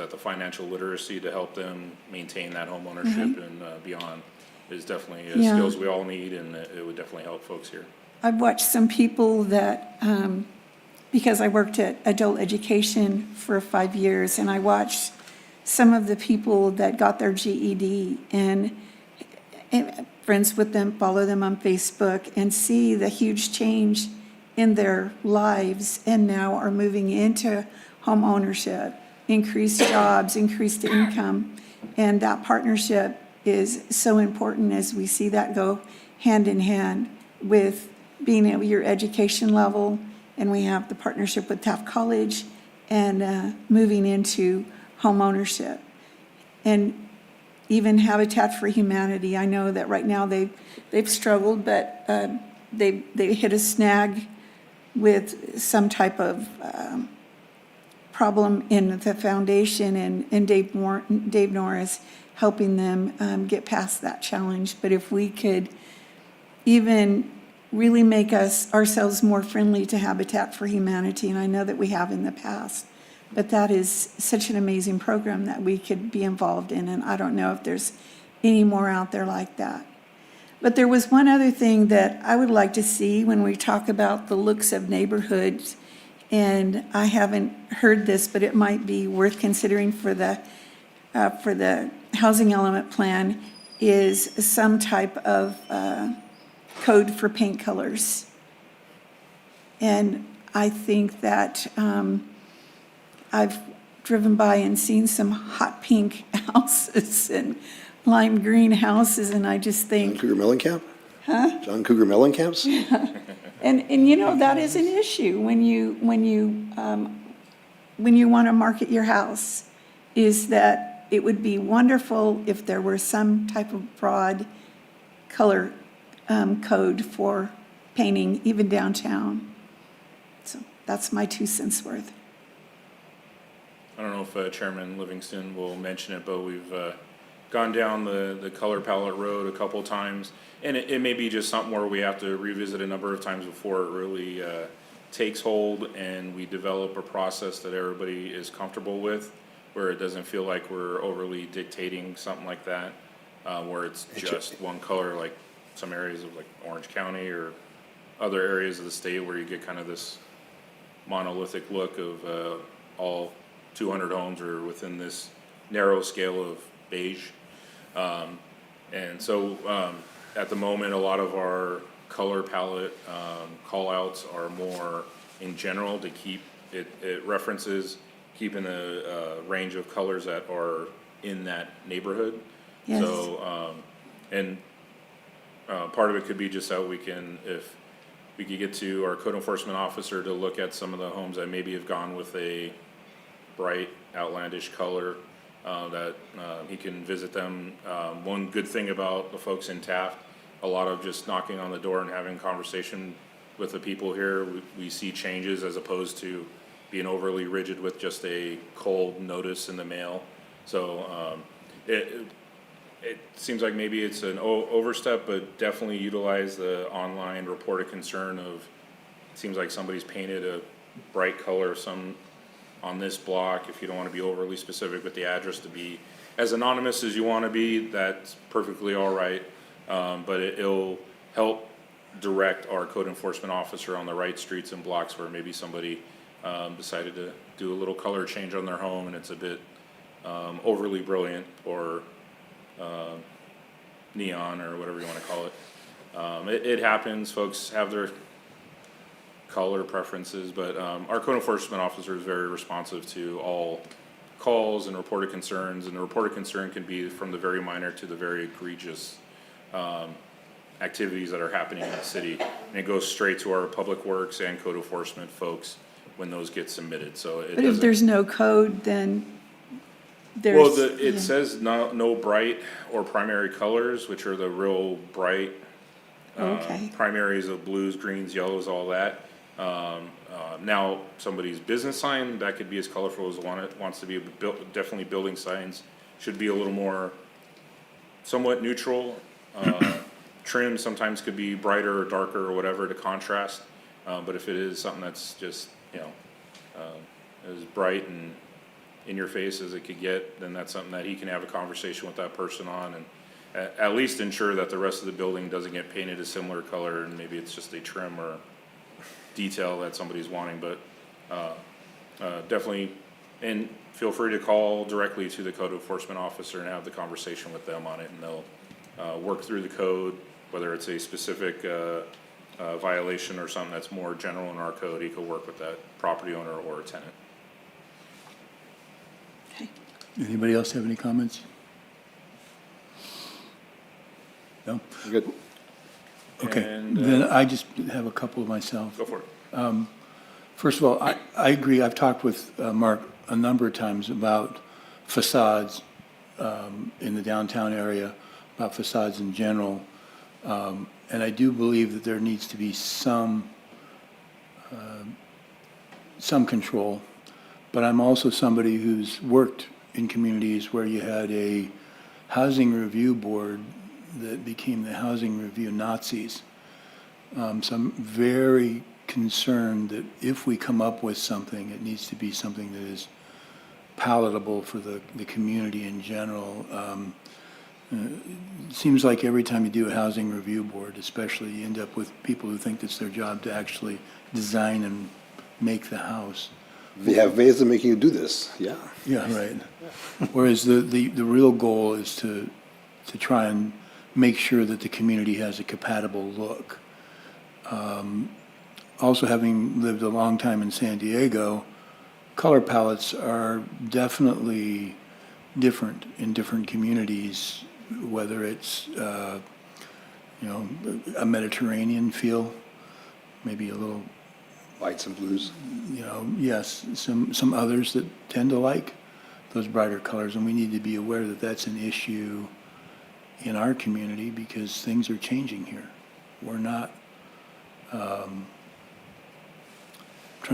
the financial literacy to help them maintain that home ownership and beyond is definitely skills we all need, and it would definitely help folks here. I've watched some people that, because I worked at adult education for 5 years, and I watched some of the people that got their GED, and friends with them, follow them on Facebook, and see the huge change in their lives, and now are moving into home ownership, increased jobs, increased income. And that partnership is so important, as we see that go hand in hand with being at your education level. And we have the partnership with Taft College and moving into home ownership. And even Habitat for Humanity, I know that right now they've struggled, but they hit a snag with some type of problem in the foundation, and Dave Norris helping them get past that challenge. But if we could even really make ourselves more friendly to Habitat for Humanity, and I know that we have in the past, but that is such an amazing program that we could be involved in, and I don't know if there's any more out there like that. But there was one other thing that I would like to see when we talk about the looks of neighborhoods, and I haven't heard this, but it might be worth considering for the housing element plan, is some type of code for paint colors. And I think that I've driven by and seen some hot pink houses and lime green houses, and I just John think, Cougar Mellencamp? Huh? John Cougar Mellencamp's? and you know, that is an issue when you want to market your house, is that it would be wonderful if there were some type of broad color code for painting, even downtown. So that's my 2 cents worth. I don't know if Chairman Livingston will mention it, but we've gone down the color palette road a couple times. And it may be just something where we have to revisit a number of times before it really takes hold and we develop a process that everybody is comfortable with, where it doesn't feel like we're overly dictating something like that, where it's just one color, like some areas of like Orange County or other areas of the state where you get kind of this monolithic look of all 200 homes are within this narrow scale of beige. And so at the moment, a lot of our color palette call outs are more in general to keep it references keeping a range of colors that are in that neighborhood. Yes. So, and part of it could be just how we can, if we could get to our code enforcement officer to look at some of the homes that maybe have gone with a bright outlandish color, that he can visit them. One good thing about the folks in Taft, a lot of just knocking on the door and having conversation with the people here, we see changes as opposed to being overly rigid with just a cold notice in the mail. So it seems like maybe it's an overstep, but definitely utilize the online report of concern of, it seems like somebody's painted a bright color on this block. If you don't want to be overly specific with the address, to be as anonymous as you want to be, that's perfectly all right. But it'll help direct our code enforcement officer on the right streets and blocks where maybe somebody decided to do a little color change on their home and it's a bit overly brilliant or neon or whatever you want to call it. It happens. Folks have their color preferences, but our code enforcement officer is very responsive to all calls and reported concerns, and the reported concern can be from the very minor to the very egregious activities that are happening in the city, and it goes straight to our public works and code enforcement folks when those get submitted. So it But if doesn't. there's no code, then there's. Well, it yeah. says no bright or primary colors, which are the real bright Okay. primaries of blues, greens, yellows, all that. Now, somebody's business sign, that could be as colorful as wants to be. Definitely building signs should be a little more somewhat neutral. Trim sometimes could be brighter or darker or whatever to contrast. But if it is something that's just, as bright and in your face as it could get, then that's something that he can have a conversation with that person on and at least ensure that the rest of the building doesn't get painted a similar color and maybe it's just a trim or detail that somebody's wanting, but definitely, and feel free to call directly to the code enforcement officer and have the conversation with them on it, and they'll work through the code, whether it's a specific violation or something that's more general in our code. He could work with that property owner or a tenant. Anybody else have any comments? No? Good. Okay, And, then I just have a couple of myself. Go for it. First of all, I agree, I've talked with Mark a number of times about facades in the downtown area, about facades in general. And I do believe that there needs to be some control. But I'm also somebody who's worked in communities where you had a housing review board that became the housing review Nazis. So I'm very concerned that if we come up with something, it needs to be something that is palatable for the community in general. It seems like every time you do a housing review board, especially, you end up with people who think it's their job to actually design and make the house. They have ways of making you do this, yeah. Yeah, right. Whereas the real goal is to try and make sure that the community has a compatible look. Also, having lived a long time in San Diego, color palettes are definitely different in different communities, whether it's, a Mediterranean feel, maybe a little, Whites and blues. yes, some others that tend to like those brighter colors, and we need to be aware that that's an issue in our community because things are changing here. We're not, trying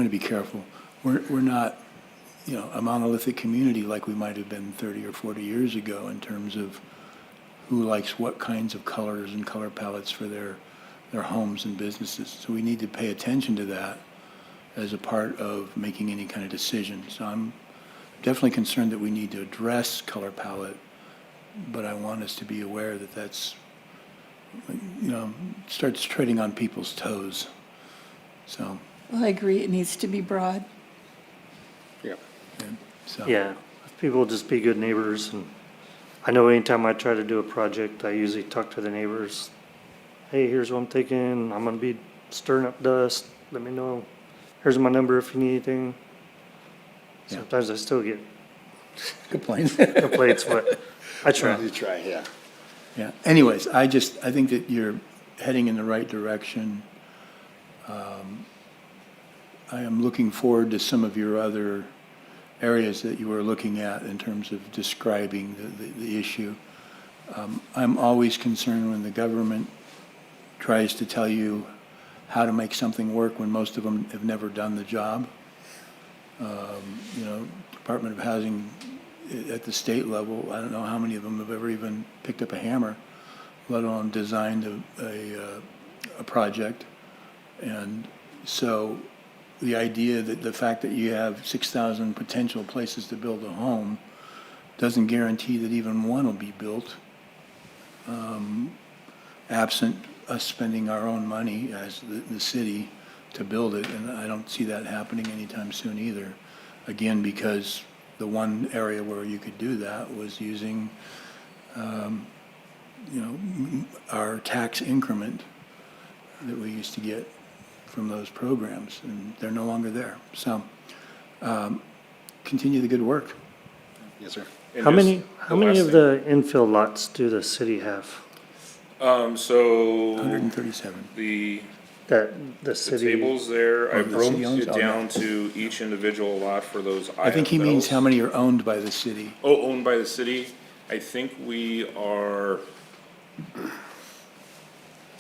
to be careful, we're not, a monolithic community like we might have been 30 or 40 years ago in terms of who likes what kinds of colors and color palettes for their homes and businesses. So we need to pay attention to that as a part of making any kind of decision. So I'm definitely concerned that we need to address color palette, but I want us to be aware that that's, starts treading on people's toes. So, Well, I agree, it needs to be broad. Yeah. and so. Yeah, if people just be good neighbors, and I know anytime I try to do a project, I usually talk to the neighbors. Hey, here's what I'm thinking, I'm gonna be stirring up dust, let me know. Here's my number if you need anything. Yeah. Sometimes I still get Complaints. complaints, but I try. You try, yeah. Yeah, anyways, I think that you're heading in the right direction. I am looking forward to some of your other areas that you were looking at in terms of describing the issue. I'm always concerned when the government tries to tell you how to make something work when most of them have never done the job. Department of Housing at the state level, I don't know how many of them have ever even picked up a hammer, let alone designed a project. And so the idea that the fact that you have 6,000 potential places to build a home doesn't guarantee that even one will be built, absent us spending our own money as the city to build it. And I don't see that happening anytime soon either. Again, because the one area where you could do that was using, our tax increment that we used to get from those programs, and they're no longer there. So, continue the good work. Yes, sir. And How just many last of the infill lots do the city have? So 137. That the the city? tables there, I Oh, the broke city owns? it Oh, no. down to each individual lot for those IFLs. I think he means how many are owned by the city. Oh, owned by the city. I think we are,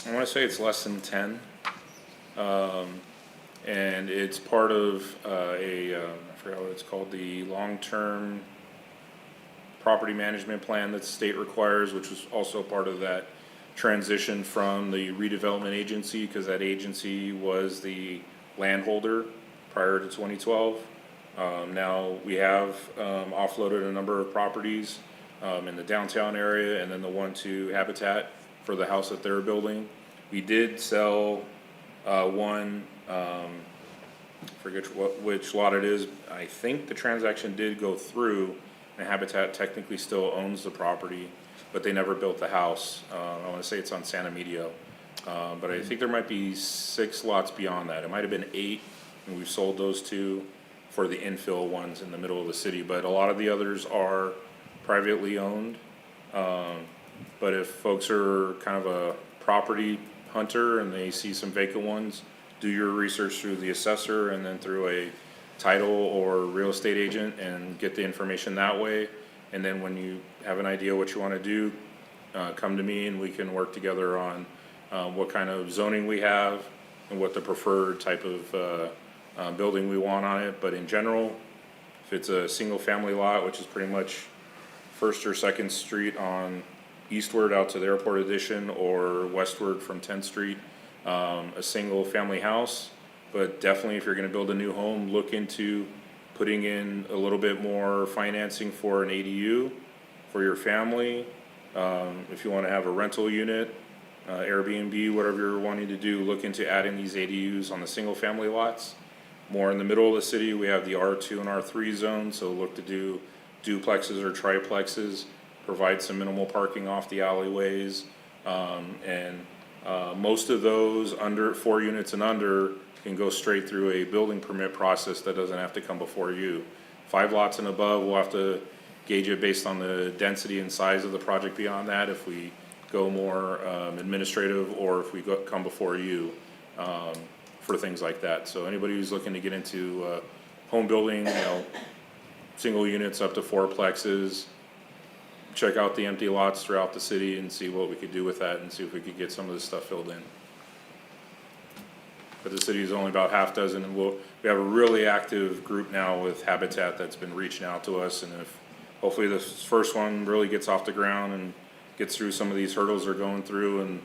I want to say it's less than 10. And it's part of I forgot what it's called, the long-term property management plan that the state requires, which was also part of that transition from the redevelopment agency, because that agency was the landholder prior to 2012. Now we have offloaded a number of properties in the downtown area, and then the one to Habitat for the house that they're building. We did sell one, forget which lot it is. I think the transaction did go through, and Habitat technically still owns the property, but they never built the house. I want to say it's on Santa Medio. But I think there might be 6 lots beyond that. It might have been 8, and we've sold those 2 for the infill ones in the middle of the city. But a lot of the others are privately owned. But if folks are kind of a property hunter and they see some vacant ones, do your research through the assessor and then through a title or real estate agent and get the information that way. And then when you have an idea what you want to do, come to me and we can work together on what kind of zoning we have and what the preferred type of building we want on it. But in general, if it's a single family lot, which is pretty much First or Second Street on eastward out to the airport addition or westward from 10th Street, a single family house. But definitely if you're gonna build a new home, look into putting in a little bit more financing for an ADU for your family. If you wanna have a rental unit, Airbnb, whatever you're wanting to do, look into adding these ADUs on the single family lots. More in the middle of the city, we have the R2 and R3 zone, so look to do duplexes or triplexes, provide some minimal parking off the alleyways, Most of those under 4 units and under can go straight through a building permit process that doesn't have to come before you. 5 lots and above, we'll have to gauge it based on the density and size of the project beyond that, if we go more administrative, or if we come before you for things like that. So anybody who's looking to get into home building, single units up to 4plexes, check out the empty lots throughout the city and see what we could do with that, and see if we could get some of this stuff filled in. But the city is only about half dozen, and we have a really active group now with Habitat that's been reaching out to us, and if hopefully this first one really gets off the ground and gets through some of these hurdles they're going through, and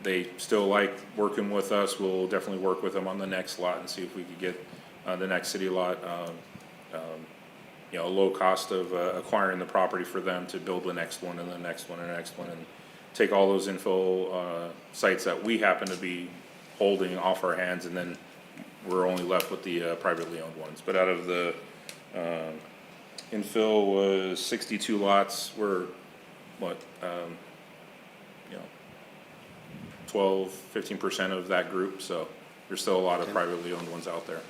they still like working with us, we'll definitely work with them on the next lot and see if we could get the next city lot, a low cost of acquiring the property for them to build the next one and the next one and the next one, and take all those infill sites that we happen to be holding off our hands, and then we're only left with the privately owned ones. But out of the infill was 62 lots, we're 12-15% of that group, so there's still a lot of privately owned ones out there.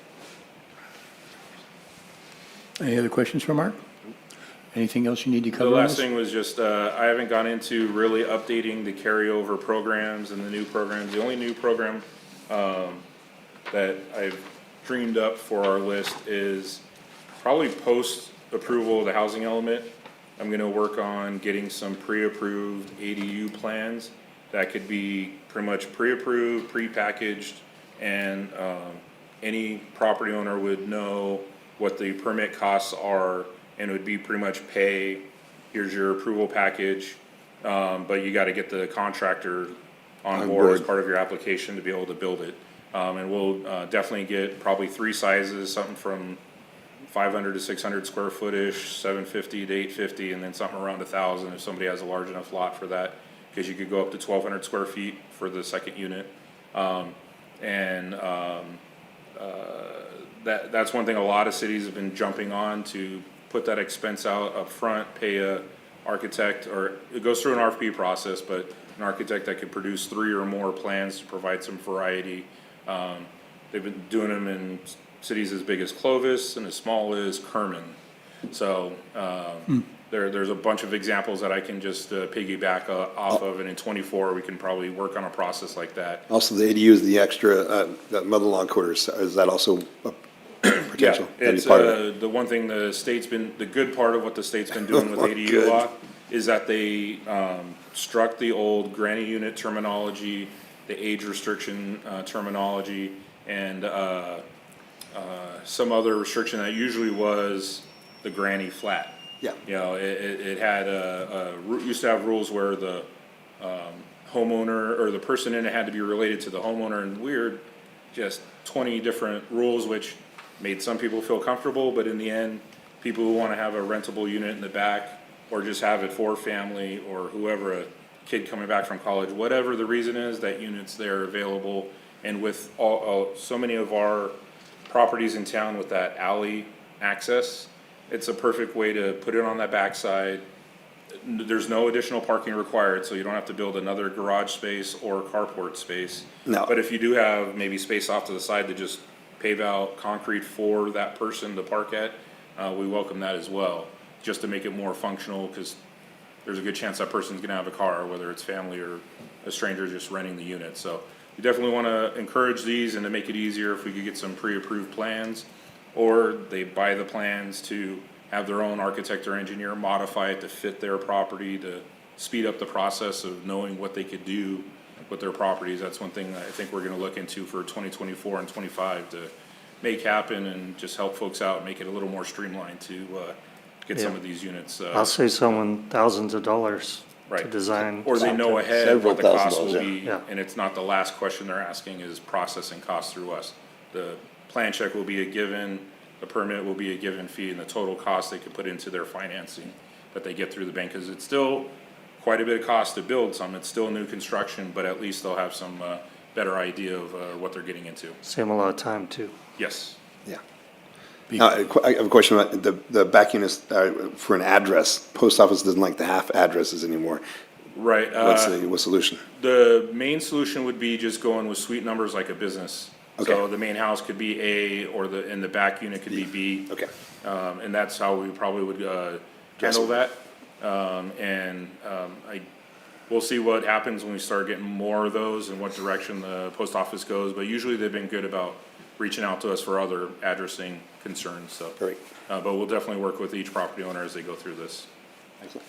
Any other questions for Mark? Anything else you need to The cover on last this? thing was just, I haven't gone into really updating the carryover programs and the new programs. The only new program that I've dreamed up for our list is probably post-approval of the housing element. I'm gonna work on getting some pre-approved ADU plans that could be pretty much pre-approved, pre-packaged, and any property owner would know what the permit costs are, and it would be pretty much pay, here's your approval package, but you gotta get the contractor on board as part of your application to be able to build it. And we'll definitely get probably 3 sizes, something from 500 to 600 square footish, 750 to 850, and then something around 1,000 if somebody has a large enough lot for that, because you could go up to 1,200 square feet for the second unit. That's one thing a lot of cities have been jumping on, to put that expense out up front, pay a architect, or it goes through an RFP process, but an architect that could produce 3 or more plans to provide some variety. They've been doing them in cities as big as Clovis and as small as Kerman. So there's a bunch of examples that I can just piggyback off of, and in 24 we can probably work on a process like that. Also, the ADU is the extra, the mother-in-law quarters, is that also a potential? Yeah, That'd be it's part of it? the one thing the good part of what the state's been doing with ADU Good. law is that they struck the old granny unit terminology, the age restriction terminology, and some other restriction that usually was the granny flat. Yeah. It had used to have rules where the homeowner or the person in it had to be related to the homeowner, and weird, just 20 different rules, which made some people feel comfortable, but in the end, people who want to have a rentable unit in the back, or just have it for family, or whoever, a kid coming back from college, whatever the reason is, that unit's there available. And with so many of our properties in town with that alley access, it's a perfect way to put it on that backside. There's no additional parking required, so you don't have to build another garage space or carport space. No. But if you do have maybe space off to the side to just pave out concrete for that person to park at, we welcome that as well, just to make it more functional, because there's a good chance that person's gonna have a car, whether it's family or a stranger just renting the unit. So we definitely wanna encourage these, and to make it easier, if we could get some pre-approved plans, or they buy the plans to have their own architect or engineer modify it to fit their property, to speed up the process of knowing what they could do with their properties. That's one thing that I think we're gonna look into for 2024 and 25 to make happen, and just help folks out and make it a little more streamlined to get some Yeah. of these units. I'll say someone thousands of dollars to Right. design. Or they know ahead Several what the cost $1,000s, will yeah. be, Yeah. and it's not the last question they're asking is processing costs through us. The plan check will be a given, the permit will be a given fee, and the total cost they could put into their financing that they get through the bank, because it's still quite a bit of cost to build some, it's still new construction, but at least they'll have some better idea of what they're getting into. Save 'em a lot of time too. Yes. Yeah. Now, I have a question about the back units for an address. Post office doesn't like the half addresses anymore. Right. What's the solution? The main solution would be just going with suite numbers like a business. So Okay. the main house could be A, or and the back unit could be B. Okay. And that's how we probably would, handle that. We'll see what happens when we start getting more of those and what direction the post office goes. But usually they've been good about reaching out to us for other addressing concerns, so. Great. But we'll definitely work with each property owner as they go through this. Excellent.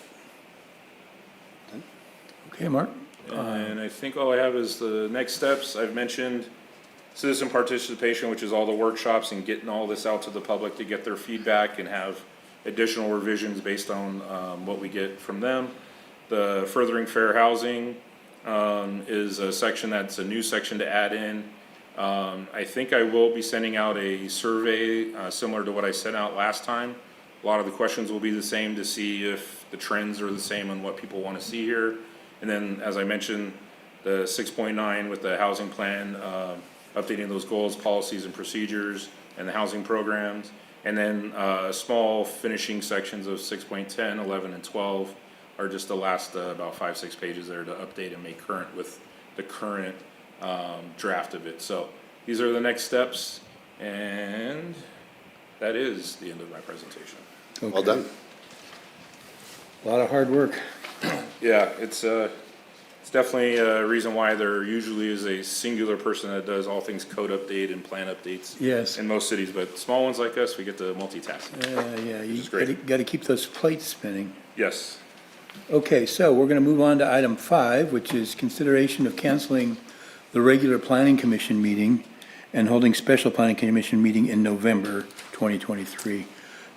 Okay, Mark? And I think all I have is the next steps. I've mentioned citizen participation, which is all the workshops and getting all this out to the public to get their feedback and have additional revisions based on what we get from them. The furthering fair housing is a section that's a new section to add in. I think I will be sending out a survey similar to what I sent out last time. A lot of the questions will be the same to see if the trends are the same on what people want to see here. And then, as I mentioned, the 6.9 with the housing plan, updating those goals, policies, and procedures, and the housing programs. And then small finishing sections of 6.10, 11, and 12 are just the last about 5-6 pages there to update and make current with the current draft of it. So these are the next steps, and that is the end of my presentation. Well Okay. done. A lot of hard work. Yeah, it's definitely a reason why there usually is a singular person that does all things code update and plan updates. Yes. In most cities, but small ones like us, we get to multitask. Yeah, you is great. got to keep those plates spinning. Yes. Okay, so we're going to move on to item 5, which is consideration of canceling the regular planning commission meeting and holding special planning commission meeting in November 2023.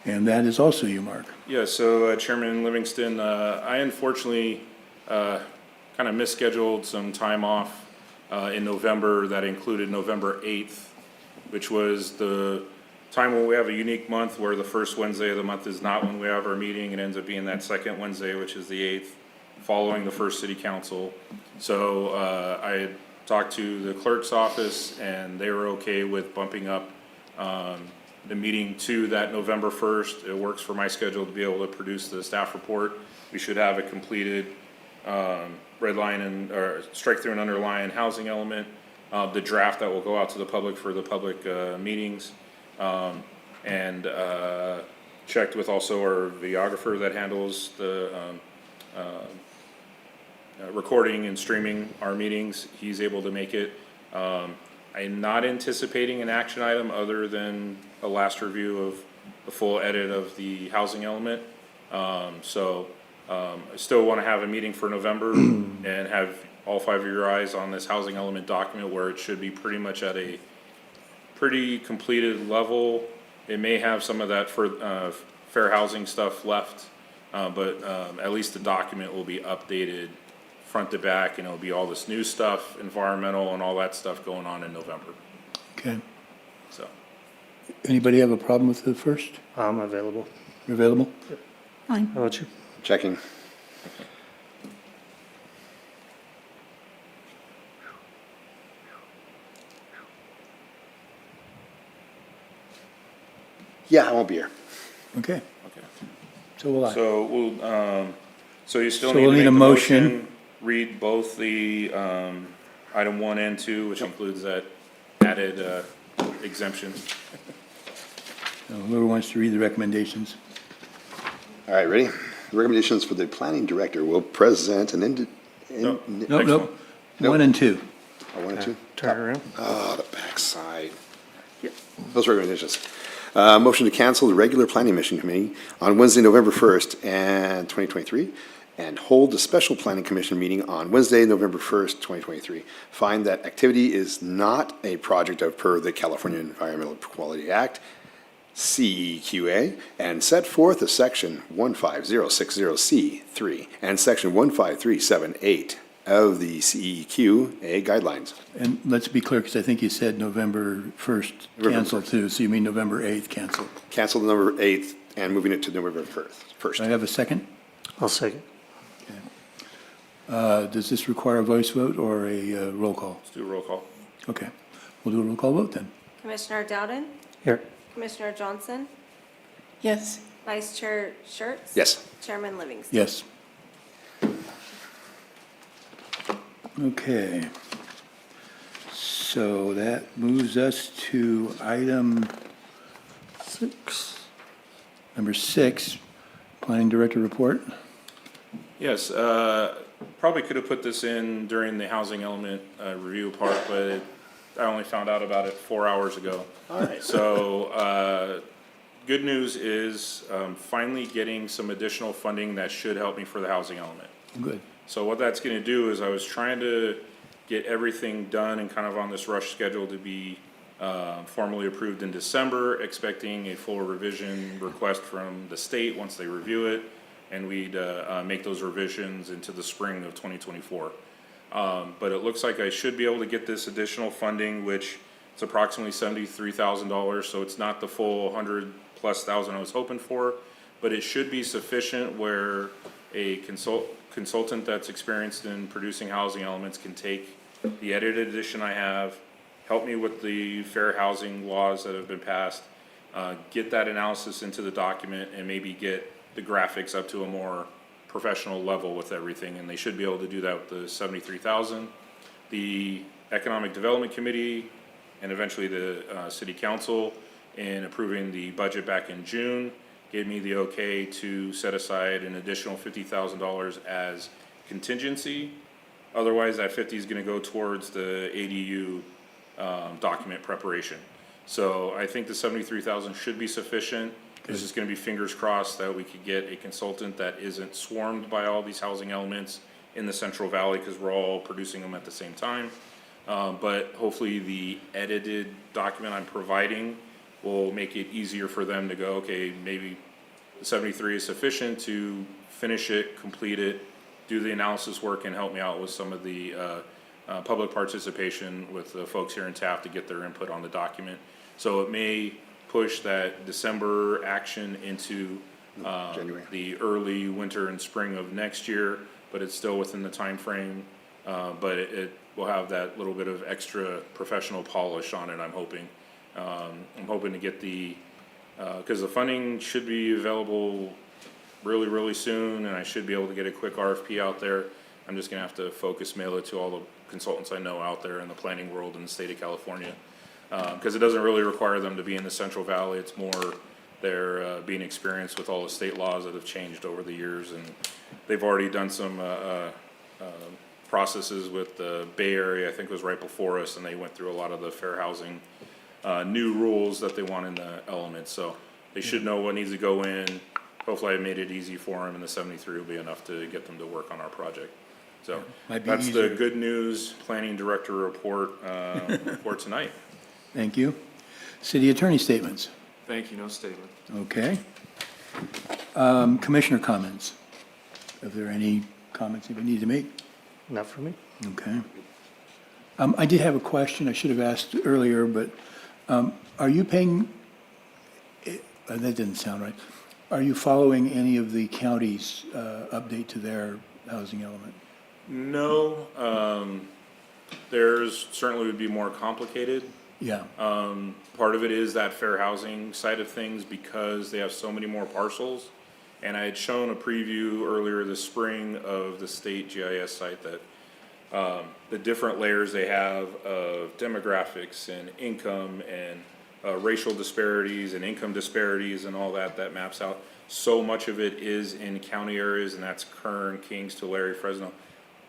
And that is also you, Mark. Yeah, so Chairman Livingston, I unfortunately kind of misscheduled some time off in November that included November 8th, which was the time when we have a unique month where the first Wednesday of the month is not when we have our meeting. It ends up being that second Wednesday, which is the 8th, following the first city council. So I had talked to the clerk's office and they were okay with bumping up the meeting to that November 1st. It works for my schedule to be able to produce the staff report. We should have a completed red line and, or strike through and underline housing element, the draft that will go out to the public for the public meetings. And checked with also our videographer that handles the recording and streaming our meetings. He's able to make it. I'm not anticipating an action item other than a last review of the full edit of the housing element. I still want to have a meeting for November and have all 5 of your eyes on this housing element document where it should be pretty much at a pretty completed level. It may have some of that for fair housing stuff left, but at least the document will be updated front to back, and it'll be all this new stuff, environmental and all that stuff going on in November. Okay. So, Anybody have a problem with the first? I'm available. You're available? Fine. How about you? Checking. Yeah, I won't be here. Okay, okay. so will I. So we'll, so you still So need we'll to need make a the motion. motion, read both the, item 1 and 2, which includes that added, exemption. Whoever wants to read the recommendations. All right, ready? The recommendations for the planning director will present an Nope, Next nope. Nope. 1 and 2. I wanted to. Turn it around. Oh, the backside. Those recommendations. Motion to cancel the regular planning mission committee on Wednesday, November 1st and 2023, and hold a special planning commission meeting on Wednesday, November 1st, 2023. Find that activity is not a project of per the California Environmental Quality Act, CEQA, and set forth a section 15060C3 and section 15378 of the CEQA guidelines. And let's be clear, because I think you said November 1st November cancel 1st. too, so you mean November 8th cancel. Cancel the November 8th and moving it to November 1st. Do I have a second? I'll second. Does this require a voice vote or a roll call? Let's do a roll call. Okay, we'll do a roll call vote then. Commissioner Dowden, Here. Commissioner Johnson, Yes. Vice Chair Schertz. Yes. Chairman Livingston. Yes. Okay. So that moves us to item 6. number 6, Planning Director Report. Yes, probably could have put this in during the housing element review part, but I only found out about it 4 hours ago. All right. So, good news is finally getting some additional funding that should help me for the housing element. Good. So what that's gonna do is I was trying to get everything done and kind of on this rush schedule to be formally approved in December, expecting a full revision request from the state once they review it. And we'd make those revisions into the spring of 2024. But it looks like I should be able to get this additional funding, which it's approximately $73,000, so it's not the full 100,000+ I was hoping for, but it should be sufficient where a consultant that's experienced in producing housing elements can take the edited edition I have, help me with the fair housing laws that have been passed, get that analysis into the document, and maybe get the graphics up to a more professional level with everything, and they should be able to do that with the 73,000. The Economic Development Committee and eventually the City Council, in approving the budget back in June, gave me the okay to set aside an additional $50,000 as contingency. Otherwise, that 50 is gonna go towards the ADU document preparation. So I think the 73,000 should be sufficient. It's just gonna be fingers crossed that we could get a consultant that isn't swarmed by all these housing elements in the Central Valley, because we're all producing them at the same time. But hopefully the edited document I'm providing will make it easier for them to go, okay, maybe the 73 is sufficient to finish it, complete it, do the analysis work, and help me out with some of the public participation with the folks here in Taft to get their input on the document. So it may push that December action into January. the early winter and spring of next year, but it's still within the time frame. But it will have that little bit of extra professional polish on it, I'm hoping. I'm hoping to get because the funding should be available really, really soon, and I should be able to get a quick RFP out there. I'm just gonna have to mail it to all the consultants I know out there in the planning world in the state of California. Because it doesn't really require them to be in the Central Valley, it's more their being experienced with all the state laws that have changed over the years, and they've already done some processes with the Bay Area, I think it was right before us, and they went through a lot of the fair housing new rules that they want in the elements, so they should know what needs to go in. Hopefully I made it easy for them, and the 73 will be enough to get them to work on our project. So Might be that's easier. the good news planning director report for tonight. Thank you. City Attorney statements. Thank you, no statement. Okay. Commissioner comments. Are there any comments that we need to make? Not for me. Okay. I did have a question I should have asked earlier, but are you paying, that didn't sound right. Are you following any of the county's update to their housing element? No, theirs certainly would be more complicated. Yeah, Part of it is that fair housing side of things because they have so many more parcels. And I had shown a preview earlier this spring of the state GIS site that the different layers they have of demographics and income and racial disparities and income disparities and all that maps out. So much of it is in county areas, and that's Kern, Kings, Tulare, Fresno.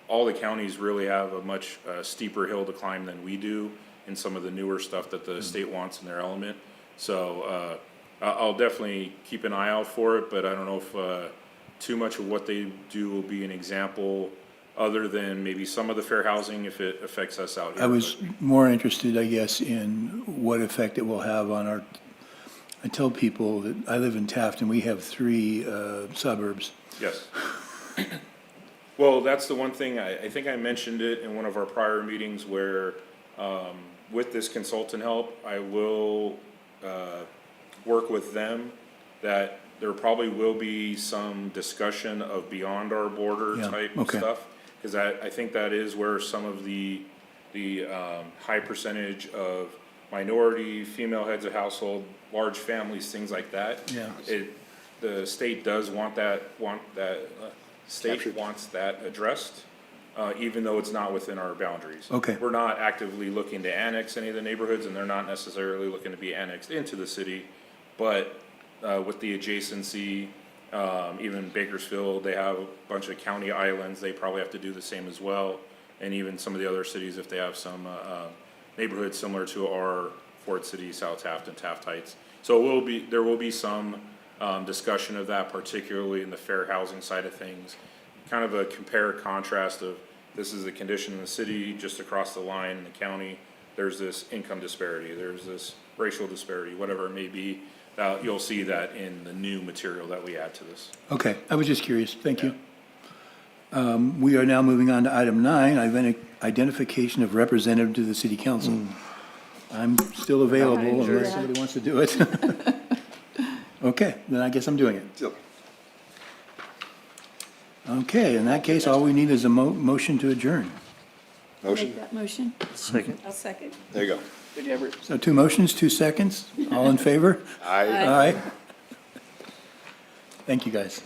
All the counties really have a much steeper hill to climb than we do in some of the newer stuff that the state wants in their element. So I'll definitely keep an eye out for it, but I don't know if too much of what they do will be an example other than maybe some of the fair housing if it affects us out here. I was more interested, I guess, in what effect it will have on our, I tell people that I live in Taft and we have 3 suburbs. Yes. Well, that's the one thing, I think I mentioned it in one of our prior meetings where with this consultant help, I will work with them that there probably will be some discussion of beyond our border Yeah, type okay. stuff. Because I think that is where some of the high percentage of minority, female heads of household, large families, things like that. Yeah. The state does state Captured. wants that addressed. even though it's not within our boundaries. Okay. We're not actively looking to annex any of the neighborhoods, and they're not necessarily looking to be annexed into the city. But with the adjacency, even Bakersfield, they have a bunch of county islands, they probably have to do the same as well. And even some of the other cities, if they have some neighborhoods similar to our Ford City, South Taft, and Taft Heights. So there will be some discussion of that, particularly in the fair housing side of things. Kind of a compare contrast of, this is the condition in the city, just across the line in the county, there's this income disparity, there's this racial disparity, whatever it may be. You'll see that in the new material that we add to this. Okay, I was just curious. Thank you. We are now moving on to item 9, identification of representative to the city council. I'm still available unless somebody wants to do it. Okay, then I guess I'm doing it. Yep. Okay, in that case, all we need is a motion to adjourn. Motion? Make that motion. Second. I'll second. There you go. So 2 motions, 2 seconds. All in favor? Aye. Aye. Thank you, guys.